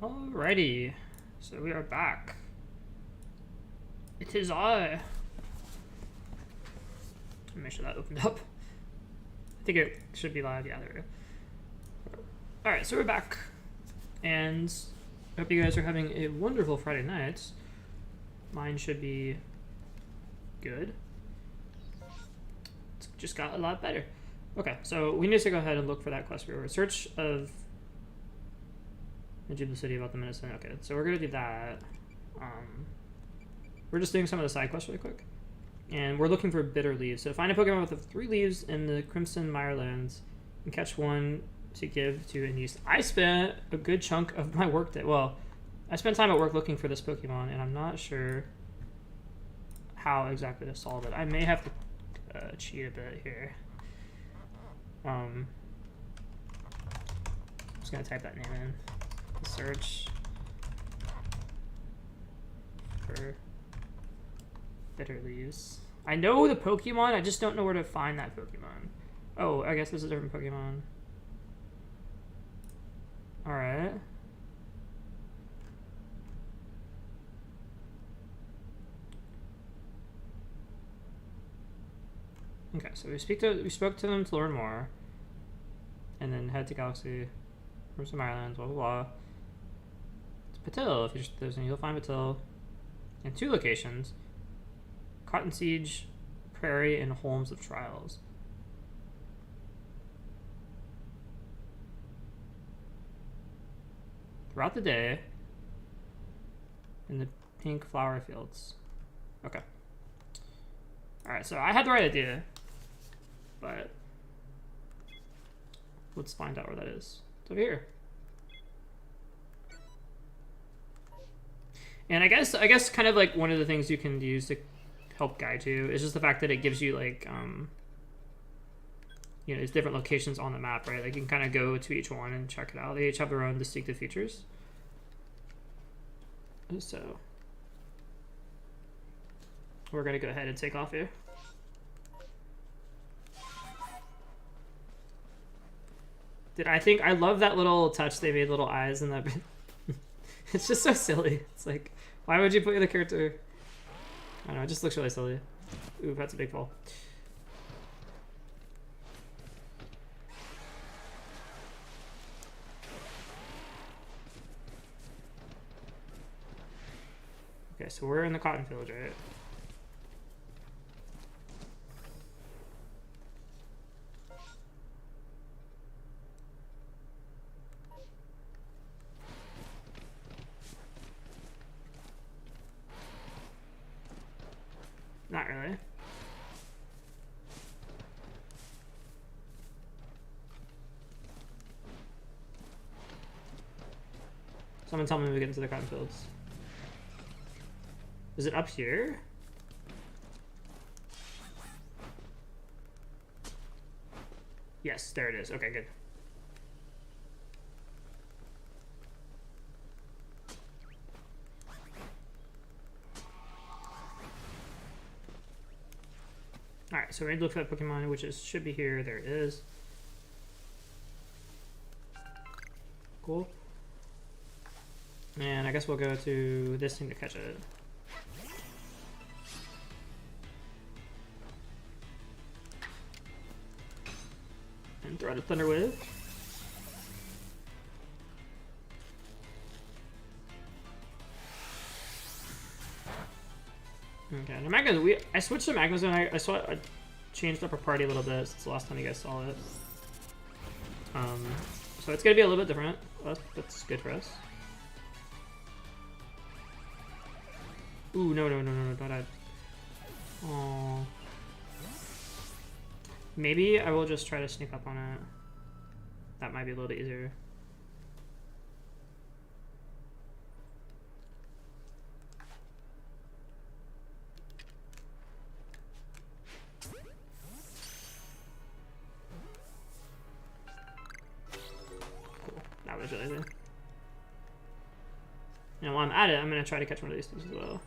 Alrighty, so we are back. It is I. Make sure that opened up. I think it should be live. Yeah, there we go. Alright, so we're back. And I hope you guys are having a wonderful Friday night. Mine should be good. It's just got a lot better. Okay, so we need to go ahead and look for that quest reward. Search of the city about the medicine. Okay, so we're gonna do that. We're just doing some of the side quests really quick. And we're looking for bitter leaves. So find a Pokemon with 3 leaves in the Crimson Mirelands and catch one to give to a niece. I spent a good chunk of my work day. Well, I spent time at work looking for this Pokemon, and I'm not sure how exactly to solve it. I may have to cheat a bit here. I'm just gonna type that name in. Search for bitter leaves. I know the Pokemon, I just don't know where to find that Pokemon. Oh, I guess this is a different Pokemon. Alright. Okay, so we spoke to them to learn more. And then head to Galaxy. From some islands, blah blah blah. It's Patil. If you're interested, you'll find Patil in 2 locations: Cotton Siege, Prairie, and Holmes of Trials. Throughout the day, in the pink flower fields. Okay. Alright, so I had the right idea, but let's find out where that is. It's over here. And I guess kind of like one of the things you can use to help guide you is just the fact that it gives you like you know, it's different locations on the map, right? Like you can kind of go to each one and check it out. They each have their own distinctive features. So we're gonna go ahead and take off here. I love that little touch they made, little eyes in that. It's just so silly. It's like, why would you put the character? I don't know, it just looks really silly. Ooh, that's a big fall. Okay, so we're in the cotton field, right? Not really. Someone tell me when we get into the cotton fields. Is it up here? Yes, there it is. Okay, good. Alright, so we're going to look for that Pokemon, which should be here. There it is. Cool. And I guess we'll go to this thing to catch it. And throw out a Thunder Wave. Okay, the Magma, I switched to Magma Zone. I changed up our party a little bit since the last time you guys saw it. So it's gonna be a little bit different. That's good for us. Ooh, no, don't die. Oh. Maybe I will just try to sneak up on it. That might be a little bit easier. Really easy. And while I'm at it, I'm going to try to catch one of these things as well.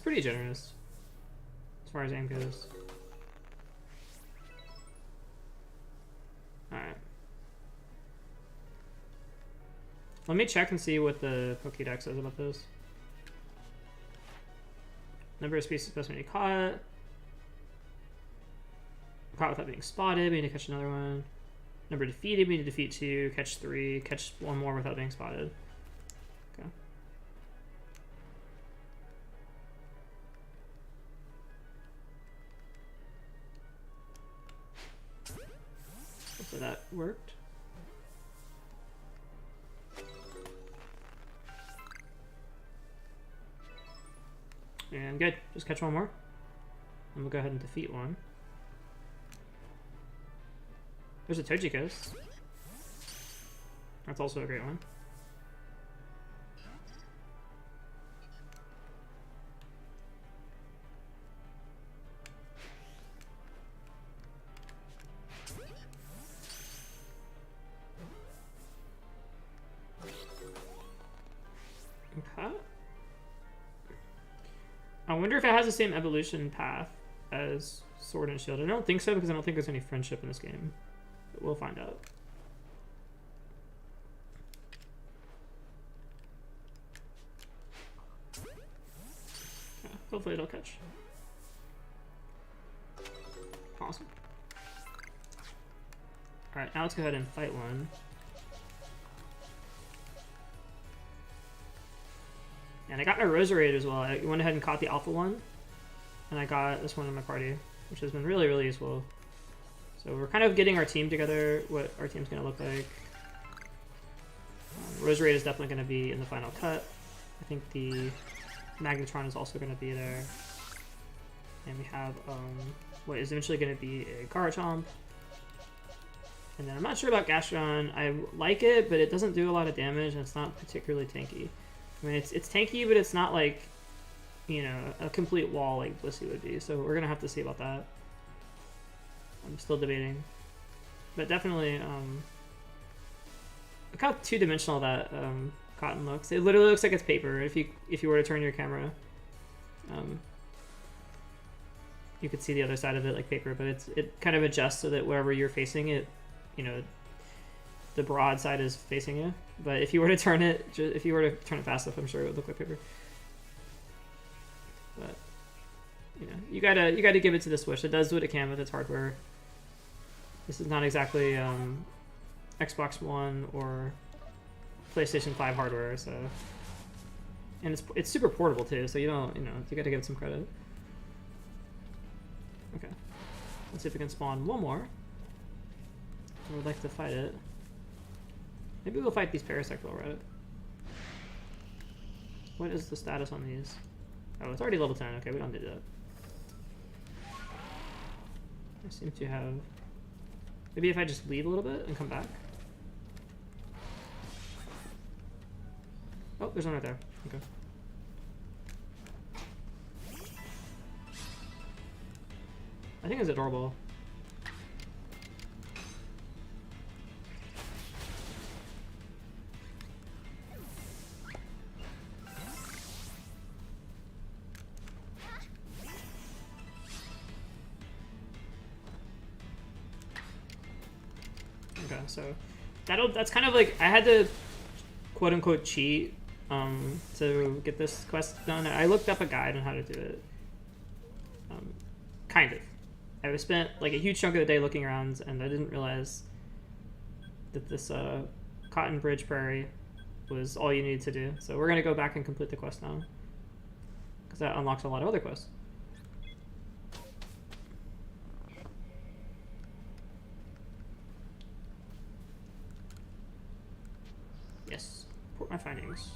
pretty generous as far as aim goes. Alright. Let me check and see what the Pokédex says about this. Number of species specimen you caught. Caught without being spotted. We need to catch another one. Number defeated. We need to defeat 2. Catch 3. Catch 1 more without being spotted. Okay. Hopefully that worked. And good. Just catch 1 more. And we'll go ahead and defeat 1. There's a Togekiss. That's also a great one. Okay. I wonder if it has the same evolution path as Sword and Shield. I don't think so, because I don't think there's any friendship in this game. But we'll find out. Yeah, hopefully it'll catch. Awesome. Alright, now let's go ahead and fight one. And I got my Roserade as well. I went ahead and caught the alpha one. And I got this one in my party, which has been really, really useful. So we're kind of getting our team together, what our team's going to look like. Roserade is definitely going to be in the final cut. I think the Magnetron is also going to be there. And we have what is eventually going to be a Garchomp. And then I'm not sure about Gastron. I like it, but it doesn't do a lot of damage, and it's not particularly tanky. I mean, it's tanky, but it's not like, you know, a complete wall like Blissey would be. So we're going to have to see about that. I'm still debating. But definitely, look how two-dimensional that cotton looks. It literally looks like it's paper. If you were to turn your camera, you could see the other side of it like paper, but it kind of adjusts so that wherever you're facing it, you know, the broad side is facing you. But if you were to turn it, fast enough, I'm sure it would look like paper. But you know, you gotta give it to the Switch. It does what it can with its hardware. This is not exactly Xbox One or PlayStation 5 hardware, so, and it's super portable too. So you gotta give it some credit. Okay, let's see if we can spawn one more. I would like to fight it. Maybe we'll fight these Parasect while we're at it. What is the status on these? Oh, it's already level 10. Okay, we don't need that. I seem to have... Maybe if I just leave a little bit and come back. Oh, there's one right there. Okay. I think it's adorable. Okay, so that's kind of like, I had to quote unquote cheat to get this quest done. I looked up a guide on how to do it. Kind of. I spent like a huge chunk of the day looking around, and I didn't realize that this Cotton Bridge Prairie was all you needed to do. So we're gonna go back and complete the quest now, because that unlocks a lot of other quests. Yes, report my findings.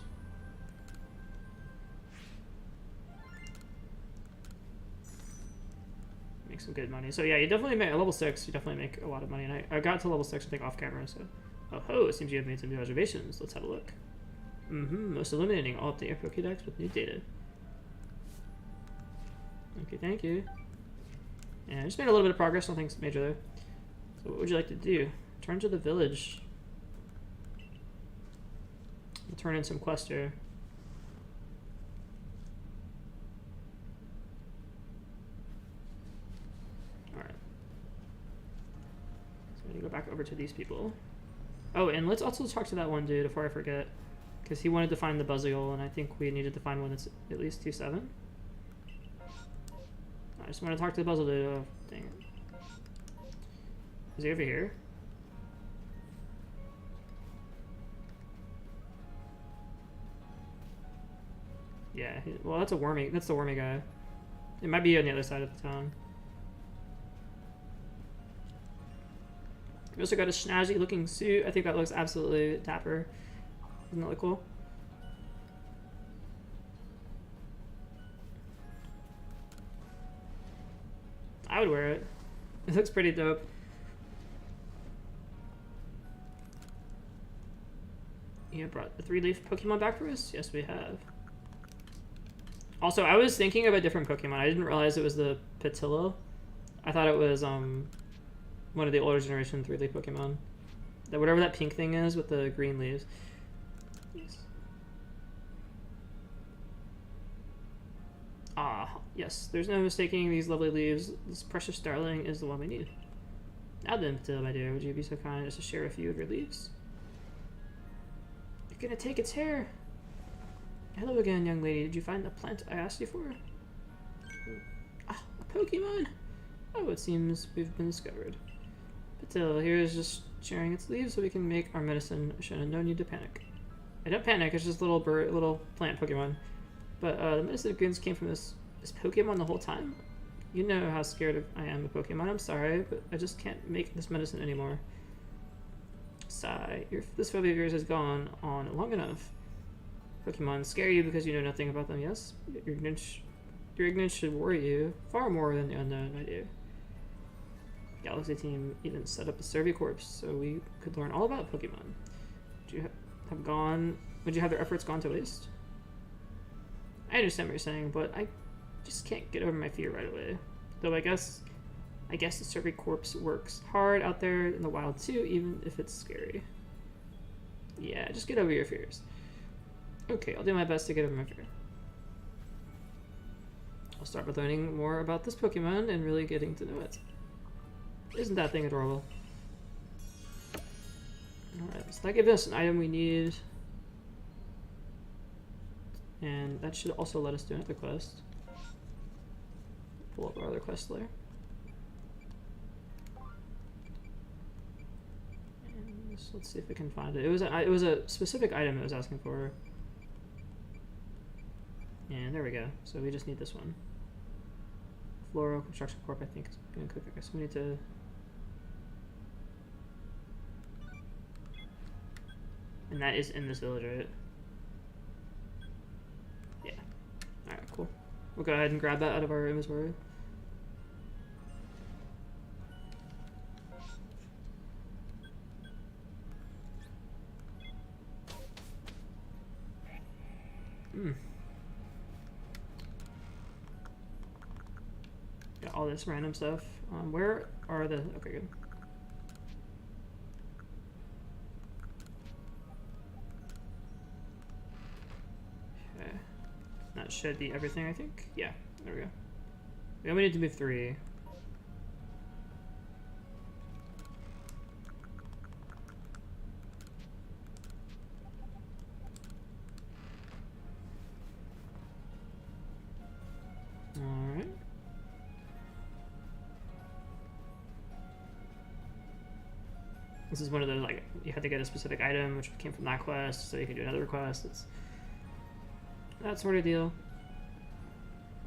Make some good money. So yeah, you definitely make, at level 6, you definitely make a lot of money. And I got to level 6, I think, off camera, so. Oh ho, it seems you have made some new observations. Let's have a look. Most illuminating. I'll update your Pokédex with new data. Okay, thank you. And I just made a little bit of progress, nothing major there. So what would you like to do? Turn to the village. We'll turn in some quests here. back over to these people. Oh, and let's also talk to that one dude before I forget. Because he wanted to find the Buzzle, and I think we needed to find one that's at least 2-7. I just want to talk to the Buzzle dude. Oh, dang it. Is he over here? Yeah, well, that's a wormy. That's the wormy guy. It might be on the other side of the town. We also got a snazzy looking suit. I think that looks absolutely dapper. Doesn't that look cool? I would wear it. It looks pretty dope. You brought the 3-leaf Pokemon back for us? Yes, we have. Also, I was thinking of a different Pokemon. I didn't realize it was the Patillo. I thought it was one of the older generation 3-leaf Pokemon. That whatever that pink thing is with the green leaves. Yes. Ah, yes. There's no mistaking these lovely leaves. This precious darling is the one we need. Now then, Patillo, my dear, would you be so kind as to share a few of your leaves? You're gonna take its hair. Hello again, young lady. Did you find the plant I asked you for? Ah, a Pokemon! Oh, it seems we've been discovered. Patillo, here is just sharing its leaves so we can make our medicine. No need to panic. I don't panic, it's just little plant Pokemon. But the medicine goons came from this Pokemon the whole time? You know how scared I am of Pokemon. I'm sorry, but I just can't make this medicine anymore. Sigh. This phobia of yours has gone on long enough. Pokemon scare you because you know nothing about them, yes? Your ignorance should worry you far more than the unknown, my dear. Galaxy team even set up a survey corps so we could learn all about Pokemon. Would you have their efforts gone to waste? I understand what you're saying, but I just can't get over my fear right away. Though I guess the survey corps works hard out there in the wild too, even if it's scary. Yeah, just get over your fears. Okay, I'll do my best to get over my fear. I'll start by learning more about this Pokemon and really getting to know it. Isn't that thing adorable? Alright, so that gives us an item we need. And that should also let us do another quest. Pull up our other quest layer. And let's see if we can find it. It was a specific item it was asking for. And there we go. So we just need this one. Floral Construction Corp, I think, is going to cook. I guess we need to. And that is in this village, right? Yeah. Alright, cool. We'll go ahead and grab that out of our inventory. Got all this random stuff. Where are the... Okay, good. Okay. That should be everything, I think. Yeah, there we go. We only need to move 3. Alright. This is one of those, like, you have to get a specific item, which came from that quest, so you can do another quest. It's that sort of deal.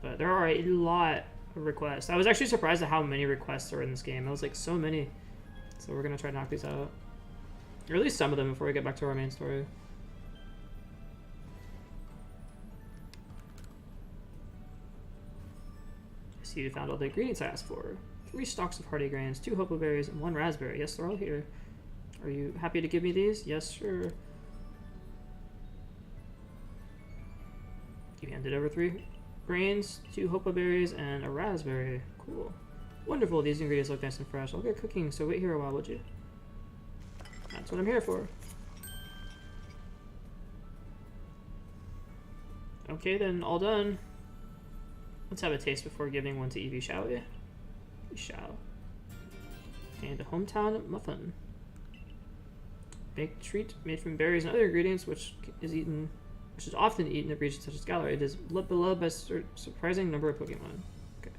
But there are a lot of requests. I was actually surprised at how many requests are in this game. I was like, so many. So we're going to try to knock these out. Or at least some of them before we get back to our main story. I see you found all the ingredients I asked for. 3 stalks of hardy grains, 2 hopo berries, and 1 raspberry. Yes, they're all here. Are you happy to give me these? Yes, sure. You handed over 3 grains, 2 hopo berries, and a raspberry. Cool. Wonderful, these ingredients look nice and fresh. I'll get cooking, so wait here a while, would you? That's what I'm here for. Okay then, all done. Let's have a taste before giving one to Evie, shall we? We shall. And a hometown muffin. Baked treat made from berries and other ingredients, which is often eaten in regions such as Galar. It is beloved by a surprising number of Pokemon. Okay.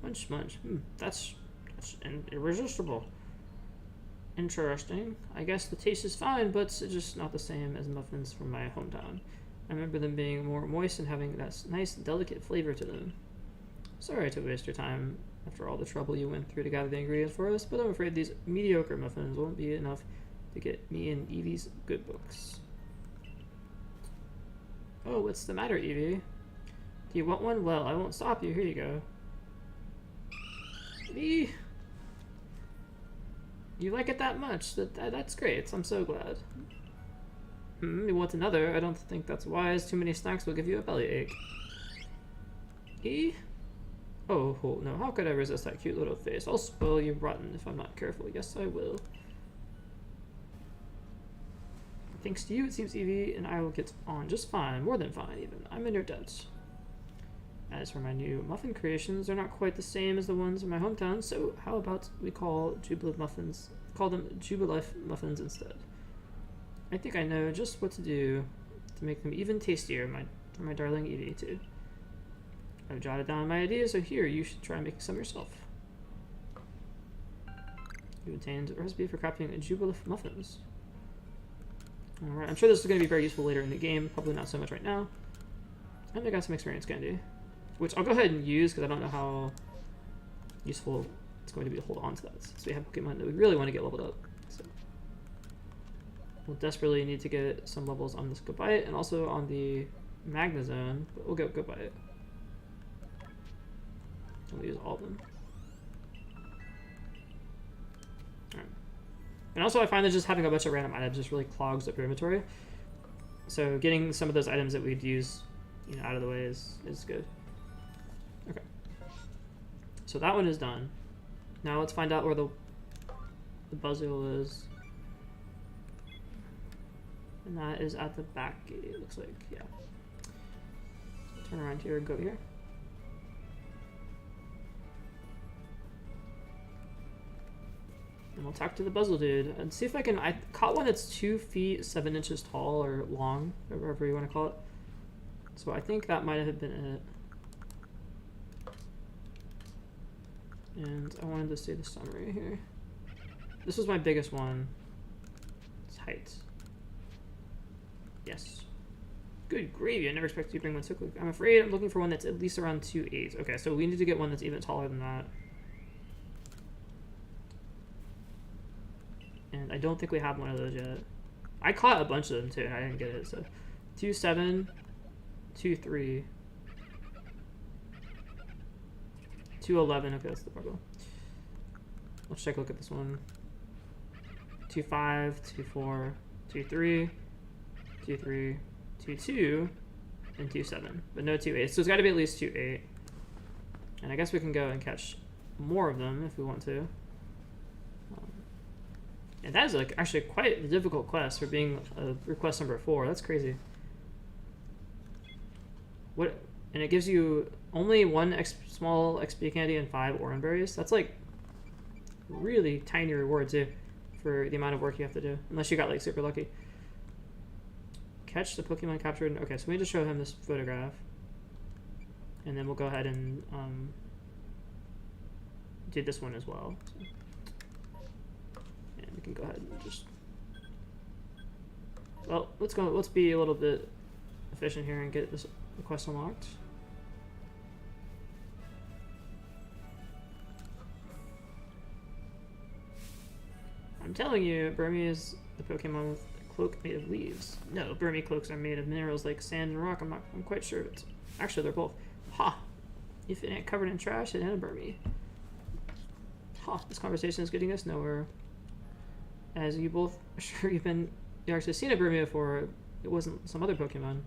Munch munch. That's irresistible. Interesting. I guess the taste is fine, but it's just not the same as muffins from my hometown. I remember them being more moist and having that nice, delicate flavor to them. Sorry to waste your time after all the trouble you went through to gather the ingredients for us, but I'm afraid these mediocre muffins won't be enough to get me in Eevee's good books. Oh, what's the matter, Eevee? Do you want one? Well, I won't stop you. Here you go. Eevee! You like it that much? That's great. I'm so glad. You want another? I don't think that's wise. Too many snacks will give you a bellyache. Oh, no. How could I resist that cute little face? I'll spoil you rotten if I'm not careful. Yes, I will. Thanks to you, it seems Eevee and I will get on just fine. More than fine, even. I'm in your debt. As for my new muffin creations, they're not quite the same as the ones in my hometown, so how about we call them Jubilife muffins instead. I think I know just what to do to make them even tastier for my darling Eevee, too. I've jotted down my ideas, so here, you should try making some yourself. You obtained a recipe for crafting Jubilife muffins. Alright, I'm sure this is going to be very useful later in the game, probably not so much right now. And I got some experience candy, which I'll go ahead and use because I don't know how useful it's going to be to hold on to that. So we have Pokemon that we really want to get leveled up. So we'll desperately need to get some levels on this Gobite and also on the Magnezone, but we'll get Gobite. We'll use all of them. Alright. And also I find that just having a bunch of random items just really clogs up your inventory. So getting some of those items that we'd use, out of the way is good. Okay. So that one is done. Now let's find out where the Buzzle is. And that is at the back gate, it looks like, yeah. Turn around here and go here. And we'll talk to the Buzzle dude and see if I caught one that's 2 feet 7 inches tall or long, or whatever you want to call it. So I think that might have been it. And I wanted to see the summary here. This was my biggest one. It's height. Yes. Good gravy. I never expected you to bring one so quick. I'm afraid I'm looking for one that's at least around 2'8". Okay, so we need to get one that's even taller than that. And I don't think we have one of those yet. I caught a bunch of them too, and I didn't get it. So 2'7", 2'3", 2'11". Okay, that's the problem. Let's take a look at this one. 2'5", 2'4", 2'3", 2'3", 2'2", and 2'7", but no 2'8". So it's got to be at least 2'8". And I guess we can go and catch more of them if we want to. And that is actually quite a difficult quest for being request number 4. That's crazy. What? And it gives you only 1 small XP candy and 5 Oran berries. That's like really tiny reward too for the amount of work you have to do, unless you got like super lucky. Catch the Pokemon captured. Okay, so we need to show him this photograph, and then we'll go ahead and do this one as well. So. We can go ahead and just, well, let's be a little bit efficient here and get this quest unlocked. I'm telling you, Burmy is the Pokemon with a cloak made of leaves. No, Burmy cloaks are made of minerals like sand and rock. I'm quite sure it's actually they're both. Ha! If it ain't covered in trash, it ain't a Burmy. Ha! This conversation is getting us nowhere. As you both are sure you've actually seen a Burmy before, it wasn't some other Pokemon.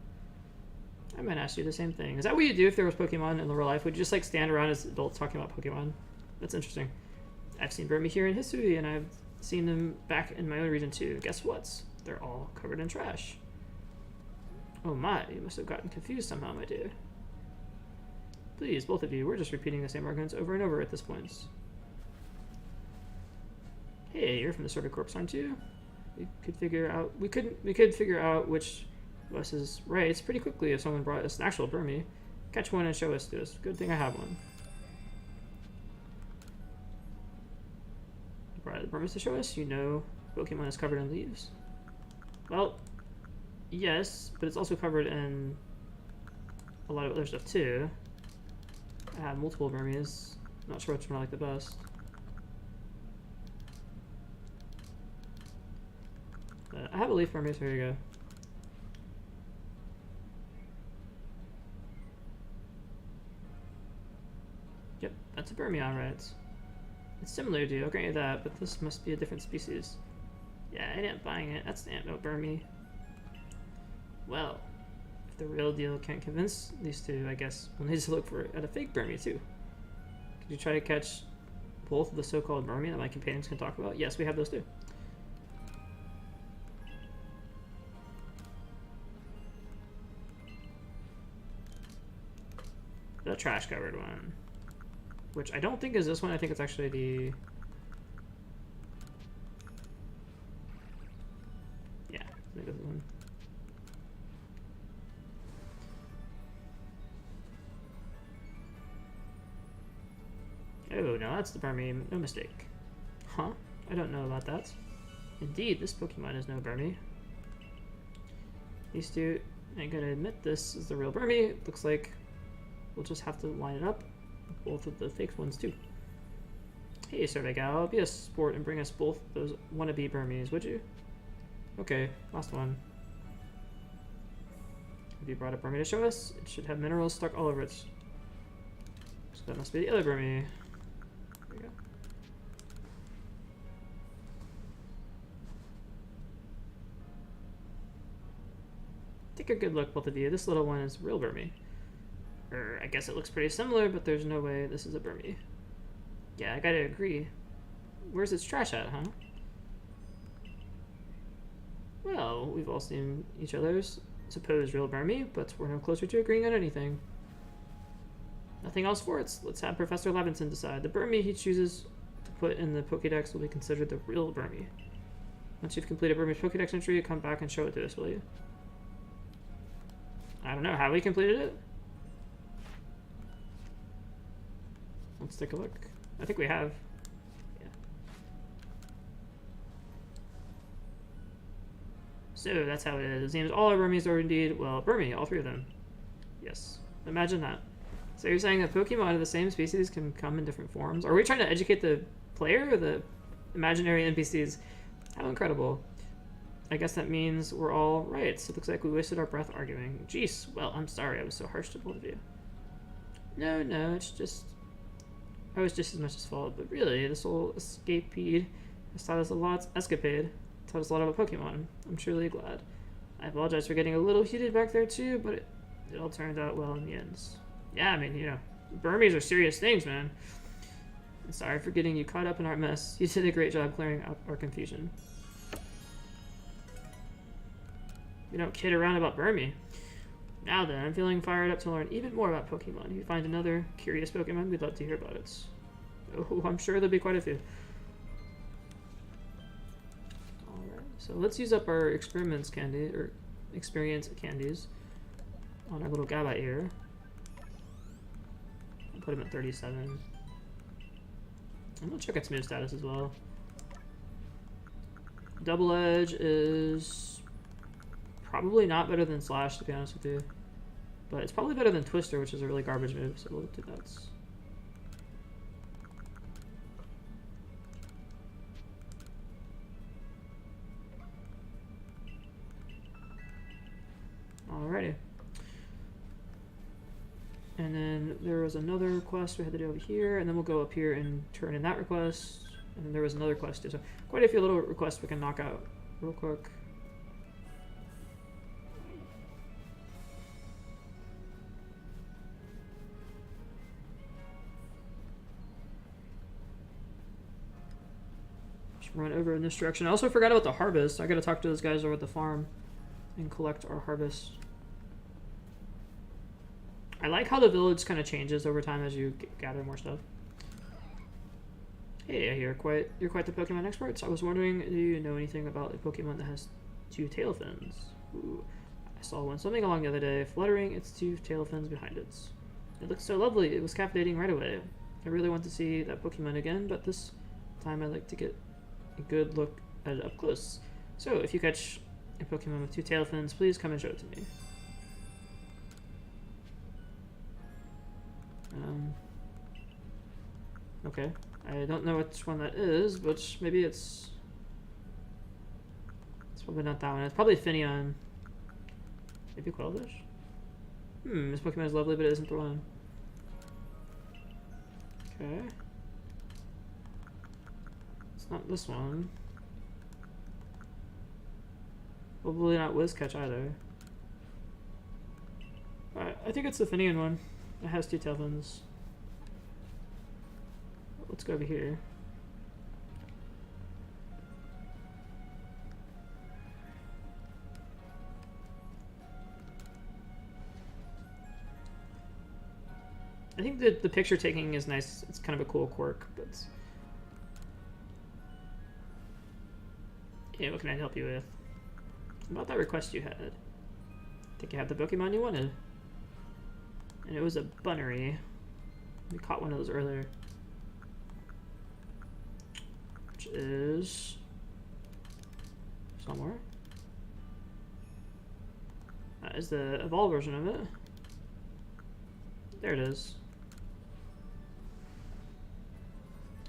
I might ask you the same thing. Is that what you do if there was Pokemon in real life? Would you just like stand around as adults talking about Pokemon? That's interesting. I've seen Burmy here in Hisui, and I've seen them back in my own region too. Guess what? They're all covered in trash. Oh my, you must have gotten confused somehow, my dear. Please, both of you, we're just repeating the same arguments over and over at this point. Hey, you're from the Circuit Corps, aren't you? We could figure out which of us is right. It's pretty quickly if someone brought us an actual Burmy. Catch one and show us to us. Good thing I have one. You brought the Burmys to show us? You know Pokemon is covered in leaves. Well, yes, but it's also covered in a lot of other stuff too. I have multiple Burmys. Not sure which one I like the best. But I have a leaf Burmy, so here you go. Yep, that's a Burmy, alright. It's similar to you, I'll grant you that, but this must be a different species. Yeah, I ain't buying it. That's the Ant-Note Burmy. Well, if the real deal can't convince these two, I guess we'll need to look at a fake Burmy too. Could you try to catch both of the so-called Burmy that my companions can talk about? Yes, we have those too. The trash-covered one. Which I don't think is this one, I think it's actually the... Yeah, I think this one. Oh, no, that's the Burmy, no mistake. Huh? I don't know about that. Indeed, this Pokemon is no Burmy. These two ain't gonna admit this is the real Burmy. Looks like we'll just have to line it up. Both of the fake ones too. Hey, Survey Gal, be a sport and bring us both those wannabe Burmys, would you? Okay, last one. Have you brought a Burmy to show us? It should have minerals stuck all over it. So that must be the other Burmy. There we go. Take a good look, both of you. This little one is real Burmy. I guess it looks pretty similar, but there's no way this is a Burmy. Yeah, I gotta agree. Where's its trash at, huh? Well, we've all seen each other's supposed real Burmy, but we're no closer to agreeing on anything. Nothing else for it. Let's have Professor Levinson decide. The Burmy he chooses to put in the Pokedex will be considered the real Burmy. Once you've completed Burmy's Pokedex entry, come back and show it to us, will you? I don't know. Have we completed it? Let's take a look. I think we have. Yeah. So that's how it is. It seems all our Burmys are indeed, well, Burmy, all three of them. Yes. Imagine that. So you're saying that Pokemon of the same species can come in different forms? Are we trying to educate the player or the imaginary NPCs? How incredible. I guess that means we're all right. So it looks like we wasted our breath arguing. Jeez, well, I'm sorry I was so harsh to both of you. No, it's just... I was just as much as fault, but really, this whole escapade has taught us a lot. Taught us a lot about Pokemon. I'm truly glad. I apologize for getting a little heated back there too, but it all turned out well in the end. Yeah, I mean, you know, Burmys are serious things, man. I'm sorry for getting you caught up in our mess. You did a great job clearing up our confusion. We don't kid around about Burmy. Now then, I'm feeling fired up to learn even more about Pokemon. If you find another curious Pokemon, we'd love to hear about it. Oh, I'm sure there'll be quite a few. Alright, so let's use up our experience candies on our little Gabite here. I'll put him at 37. And we'll check its move status as well. Double Edge is probably not better than Slash, to be honest with you. But it's probably better than Twister, which is a really garbage move, so we'll do that. Alrighty. And then there was another quest we had to do over here, and then we'll go up here and turn in that request. And then there was another quest too, so quite a few little requests we can knock out real quick. Run over in this direction. I also forgot about the harvest. I gotta talk to those guys over at the farm and collect our harvest. I like how the village kind of changes over time as you gather more stuff. Hey, I hear you're quite the Pokemon expert. I was wondering, do you know anything about a Pokemon that has two tail fins? Ooh, I saw one something along the other day, fluttering its two tail fins behind it. It looked so lovely. It was captivating right away. I really want to see that Pokemon again, but this time I'd like to get a good look at it up close. So, if you catch a Pokemon with two tail fins, please come and show it to me. Okay. I don't know which one that is, but maybe it's probably not that one. It's probably Finneon. Maybe Quillfish? This Pokemon is lovely, but it isn't the one. Okay. It's not this one. Probably not Whizcatch either. Alright, I think it's the Finneon one. It has two tail fins. Let's go over here. I think the picture taking is nice. It's kind of a cool quirk, but yeah, what can I help you with? About that request you had. I think you have the Pokemon you wanted. And it was a Bunnery. We caught one of those earlier. Which is somewhere. That is the evolved version of it. There it is.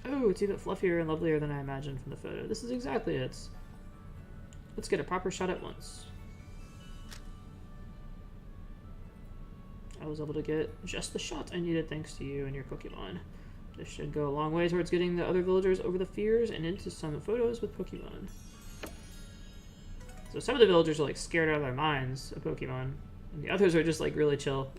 Oh, it's even fluffier and lovelier than I imagined from the photo. This is exactly it. Let's get a proper shot at once. I was able to get just the shot I needed thanks to you and your Pokemon. This should go a long way towards getting the other villagers over the fears and into some photos with Pokemon. So some of the villagers are like scared out of their minds of Pokemon, and the others are just like really chill.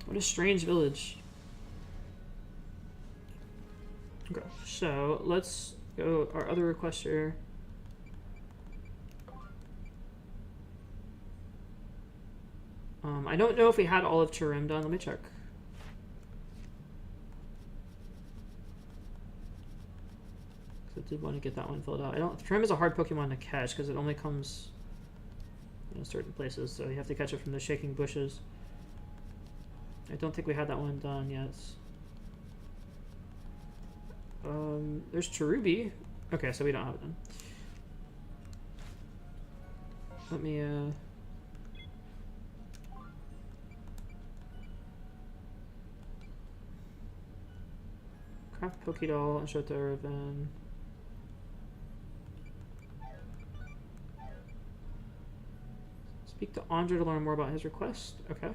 What a strange village. Okay, so let's go our other request here. I don't know if we had all of Chirim done. Let me check. I did want to get that one filled out. Chirim is a hard Pokemon to catch because it only comes in certain places, so you have to catch it from the shaking bushes. I don't think we had that one done yet. There's Cherubi. Okay, so we don't have it done. Let me, craft Pokédoll and show it to Irvin. Speak to Andre to learn more about his request. Okay.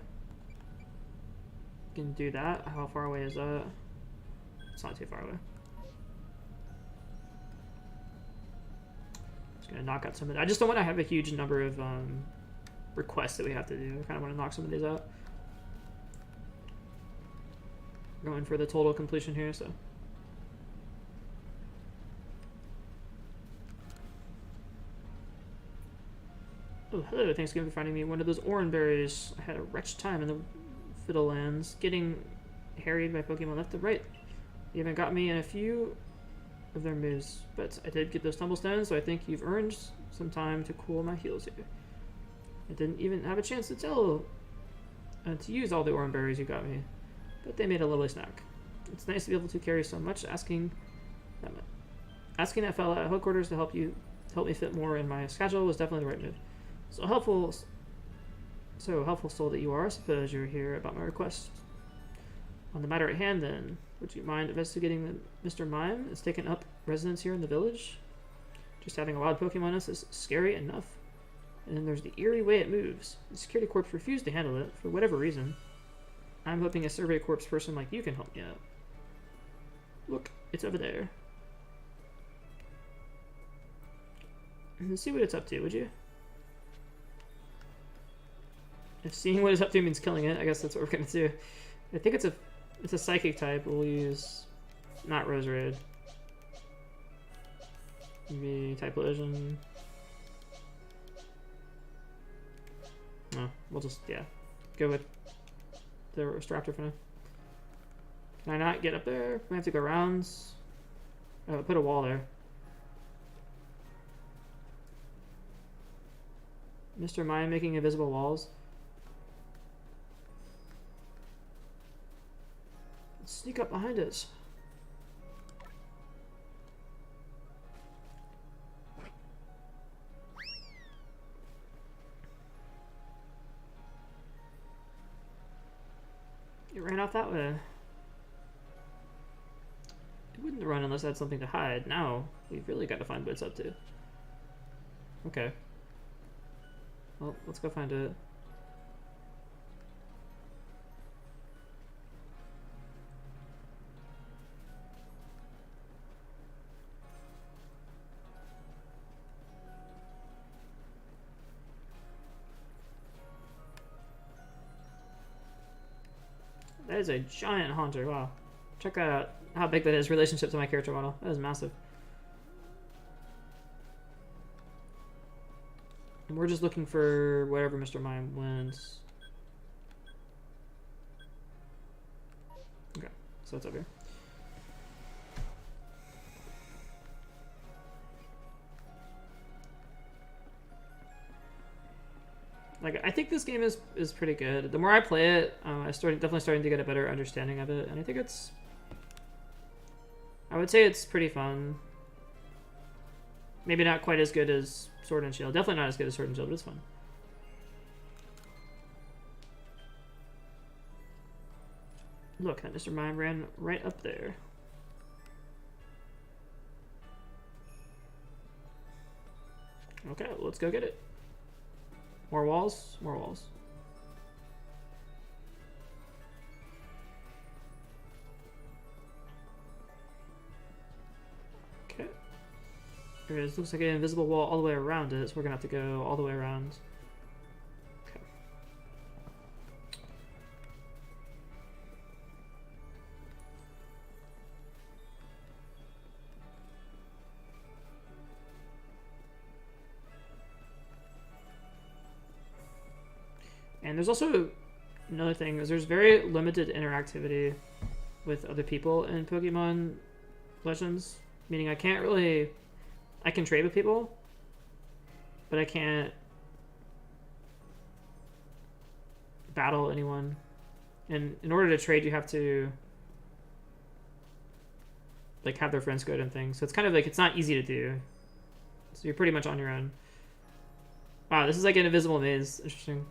Can do that. How far away is that? It's not too far away. Just gonna knock out some of that. I just don't want to have a huge number of requests that we have to do. I kind of want to knock some of these out. Going for the total completion here, so. Oh, hello. Thanks again for finding me one of those orange berries. I had a wretched time in the Fiddlelands, getting harried by Pokemon left and right. You haven't got me in a few of their moves, but I did get those tumblestones, so I think you've earned some time to cool my heels here. I didn't even have a chance to to use all the orange berries you got me, but they made a lovely snack. It's nice to be able to carry so much. Asking that fella at headquarters to help me fit more in my schedule was definitely the right move. So helpful soul that you are. I suppose you're here about my request. On the matter at hand, then, would you mind investigating Mr. Mime? It's taken up residence here in the village. Just having a wild Pokemon is scary enough. And then there's the eerie way it moves. The security corps refused to handle it for whatever reason. I'm hoping a survey corps person like you can help me out. Look, it's over there. See what it's up to, would you? If seeing what it's up to means killing it, I guess that's what we're gonna do. I think it's a psychic type. We'll use not Roserade. Maybe type illusion. No, we'll just go with the Raptor for now. Can I not get up there? I have to go around. Oh, put a wall there. Mr. Mime making invisible walls. Let's sneak up behind us. It ran off that way. It wouldn't run unless I had something to hide. Now, we've really got to find what it's up to. Okay. Well, let's go find it. That is a giant haunter, wow. Check that out, how big that is relationship to my character model. That is massive. And we're just looking for whatever Mr. Mime wins. Okay, so it's over here. Like, I think this game is pretty good. The more I play it, definitely starting to get a better understanding of it, and I think I would say it's pretty fun. Maybe not quite as good as Sword and Shield. Definitely not as good as Sword and Shield, but it's fun. Look, that Mr. Mime ran right up there. Okay, let's go get it. More walls? More walls. Okay. There it is. Looks like an invisible wall all the way around it, so we're gonna have to go all the way around. Okay. And there's also another thing, is there's very limited interactivity with other people in Pokemon Legends. Meaning I can trade with people, but I can't battle anyone. And in order to trade, you have to like have their friends good and things. So it's kind of like, it's not easy to do. So you're pretty much on your own. Wow, this is like an invisible maze. Interesting.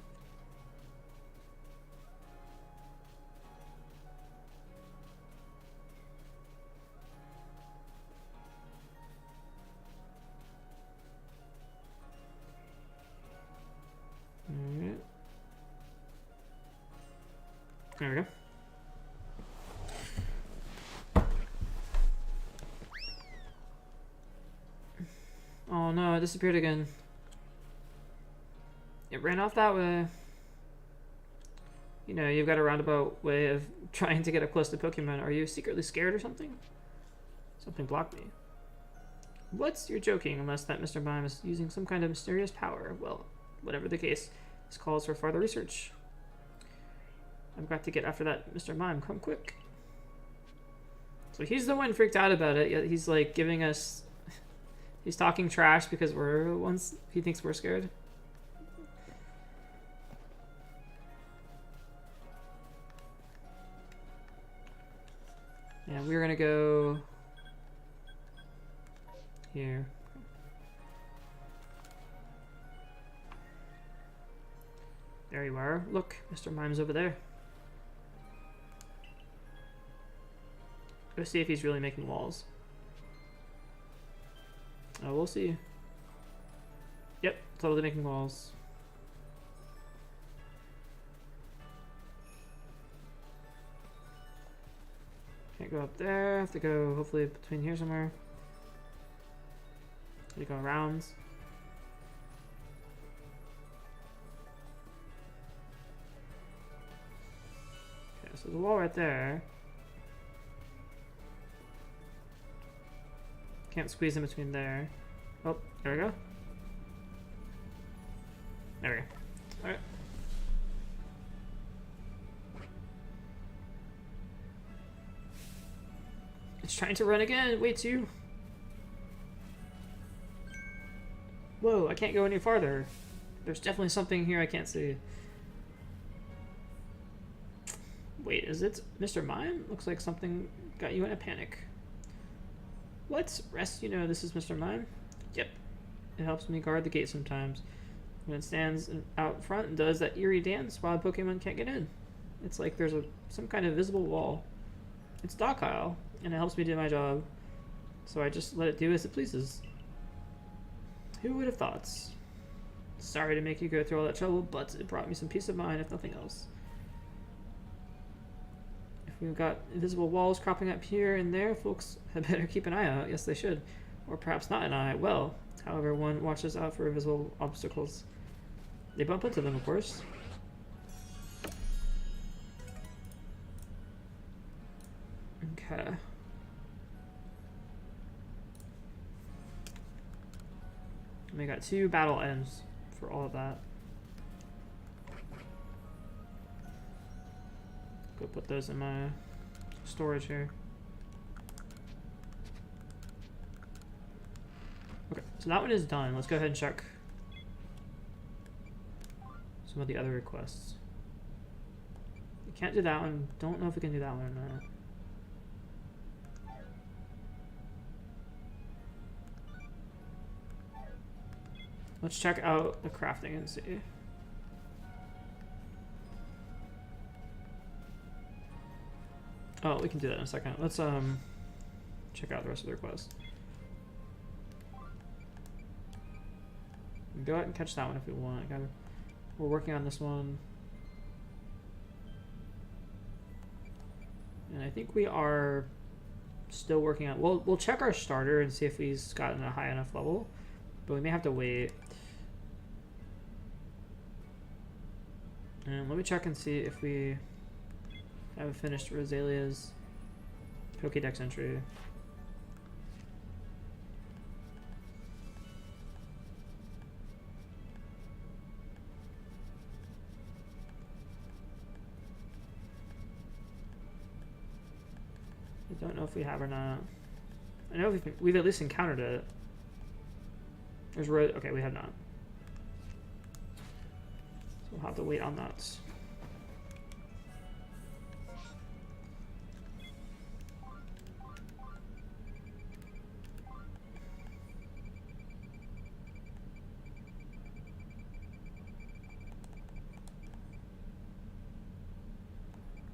There we go. Oh no, it disappeared again. It ran off that way. You know, you've got a roundabout way of trying to get up close to Pokemon. Are you secretly scared or something? Something blocked me. What? You're joking, unless that Mr. Mime is using some kind of mysterious power. Well, whatever the case, this calls for further research. I've got to get after that Mr. Mime. Come quick. So he's the one freaked out about it, yet he's like giving us... He's talking trash because we're the ones he thinks we're scared. Yeah, we're gonna go... here. There you are. Look, Mr. Mime's over there. Go see if he's really making walls. Oh, we'll see. Yep, totally making walls. Can't go up there. Have to go hopefully between here somewhere. We go around. Okay, so there's a wall right there. Can't squeeze in between there. Oh, there we go. There we go. Alright. It's trying to run again. Wait, two. Whoa, I can't go any farther. There's definitely something here I can't see. Wait, is it Mr. Mime? Looks like something got you in a panic. What? Rest, you know this is Mr. Mime? Yep. It helps me guard the gate sometimes. When it stands out front and does that eerie dance, wild Pokemon can't get in. It's like there's some kind of visible wall. It's docile, and it helps me do my job. So I just let it do as it pleases. Who would have thought? Sorry to make you go through all that trouble, but it brought me some peace of mind, if nothing else. If we've got invisible walls cropping up here and there, folks had better keep an eye out. Yes, they should. Or perhaps not an eye. Well, however, one watches out for invisible obstacles. They bump into them, of course. Okay. We got 2 battle ends for all of that. Go put those in my storage here. Okay, so that one is done. Let's go ahead and check some of the other requests. We can't do that one. Don't know if we can do that one or not. Let's check out the crafting and see. Oh, we can do that in a second. Let's check out the rest of the requests. Go ahead and catch that one if we want. We're working on this one. And I think we are still working on... We'll check our starter and see if he's gotten a high enough level. But we may have to wait. And let me check and see if we have finished Rosalia's Pokedex entry. I don't know if we have or not. I know we've at least encountered it. There's okay, we have not. So we'll have to wait on that.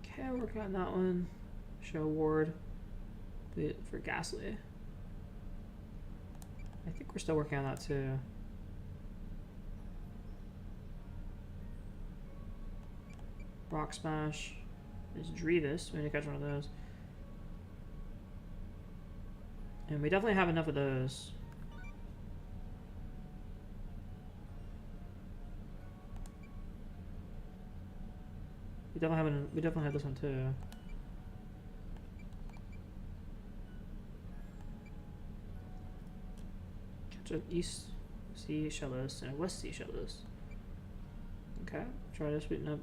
Okay, working on that one. Show award for Ghastly. I think we're still working on that too. Rock Smash. There's Drevis. We need to catch one of those. And we definitely have enough of those. We definitely have this one too. Catch an East Sea Shellos and a West Sea Shellos. Okay, try to sweeten up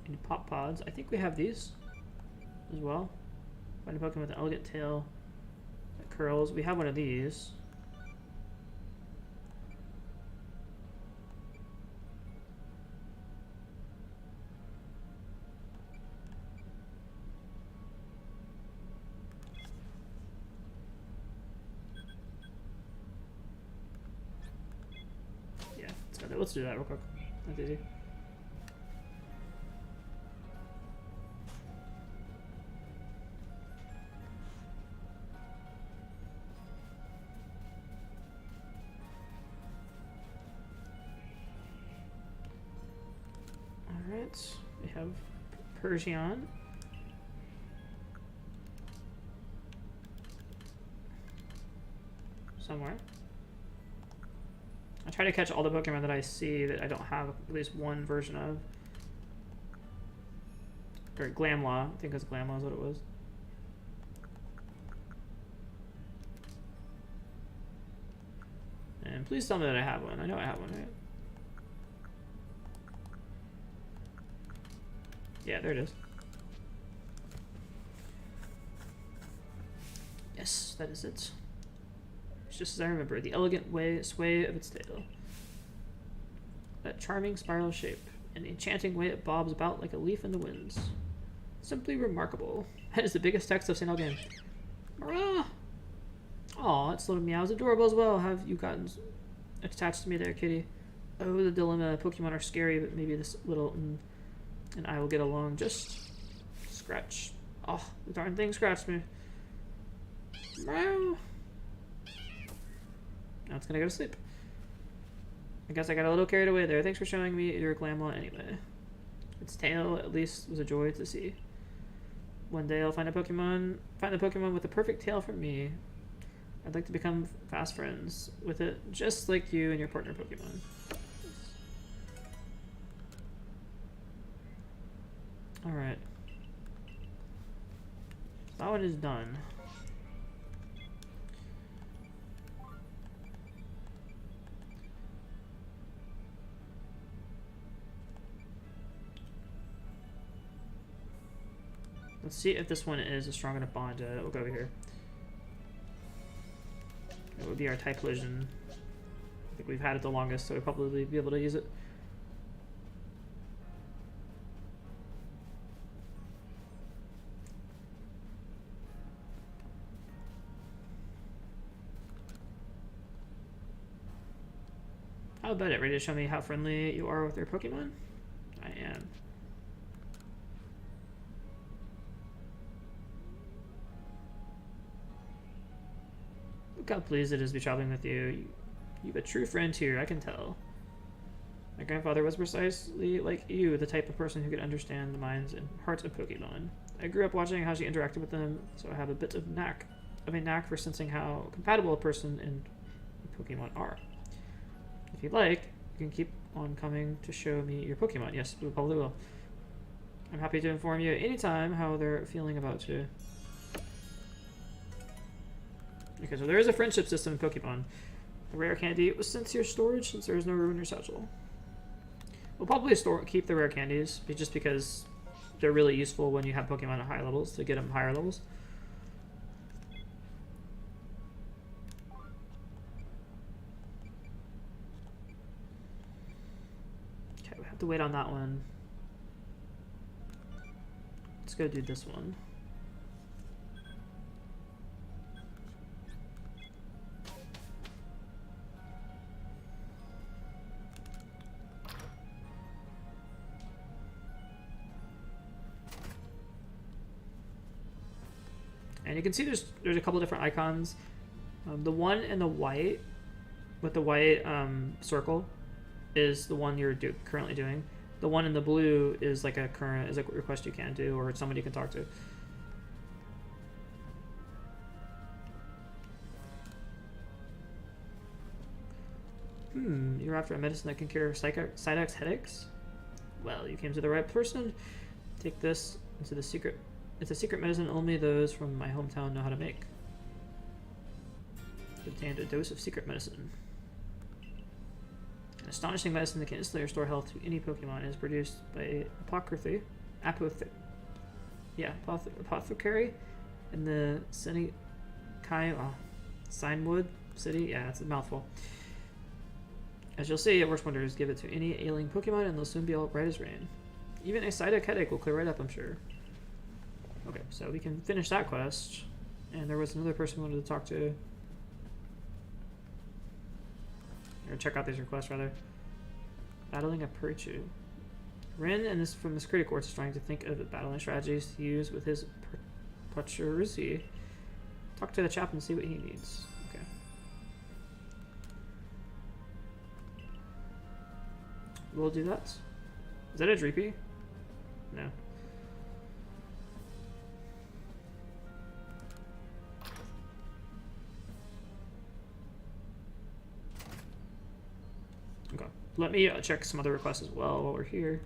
any pop pods. I think we have these as well. Find a Pokemon with an elegant tail that curls. We have one of these. Yeah, let's do that real quick. That's easy. We have Persian. Somewhere. I try to catch all the Pokemon that I see that I don't have at least one version of. Or Glamlaw. I think it's Glamlaw is what it was. And please tell me that I have one. I know I have one, right? Yeah, there it is. Yes, that is it. It's just as I remember, the elegant sway of its tail. That charming spiral shape, and the enchanting way it bobs about like a leaf in the winds. Simply remarkable. That is the biggest text I've seen all game. Hurrah! Aw, its little meow is adorable as well. Have you gotten attached to me there, kitty? Oh, the dilemma. Pokemon are scary, but maybe this little and I will get along. Just scratch. Oh, the darn thing scratched me. Meow. Now it's gonna go to sleep. I guess I got a little carried away there. Thanks for showing me your Glamlaw anyway. Its tail, at least, was a joy to see. One day I'll find the Pokemon with the perfect tail for me. I'd like to become fast friends with it, just like you and your partner Pokemon. Alright. That one is done. Let's see if this one is a strong enough bond. We'll go over here. It would be our Typhlosion. I think we've had it the longest, so we'll probably be able to use it. How about it? Ready to show me how friendly you are with your Pokemon? I am. Look how pleased it is to be traveling with you. You've a true friend here, I can tell. My grandfather was precisely like you, the type of person who could understand the minds and hearts of Pokemon. I grew up watching how she interacted with them, so I have a bit of a knack for sensing how compatible a person and Pokemon are. If you'd like, you can keep on coming to show me your Pokemon. Yes, we probably will. I'm happy to inform you anytime how they're feeling about you. Okay, so there is a friendship system in Pokemon. The rare candy was sent to your storage since there is no room in your satchel. We'll probably keep the rare candies, just because they're really useful when you have Pokemon at high levels, to get them higher levels. Okay, we have to wait on that one. Let's go do this one. And you can see there's a couple different icons. The one in the white, with the white circle, is the one you're currently doing. The one in the blue is like a request you can do, or somebody you can talk to. You're after a medicine that can cure Psyduck's headaches? Well, you came to the right person. Take this into the secret. It's a secret medicine only those from my hometown know how to make. Obtained a dose of secret medicine. An astonishing medicine that can instantly restore health to any Pokemon is produced by apothecary in the Signwood City. Yeah, it's a mouthful. As you'll see, it works wonders. Give it to any ailing Pokemon and they'll soon be all bright as rain. Even a Psyduck headache will clear right up, I'm sure. Okay, so we can finish that quest. And there was another person we wanted to talk to. Or check out these requests, rather. Battling a Purchu. Rin, and this from the security course, is trying to think of battling strategies to use with his Pachirizi. Talk to the chap and see what he needs. Okay. We'll do that. Is that a Dreepy? No. Okay. Let me check some other requests as well while we're here.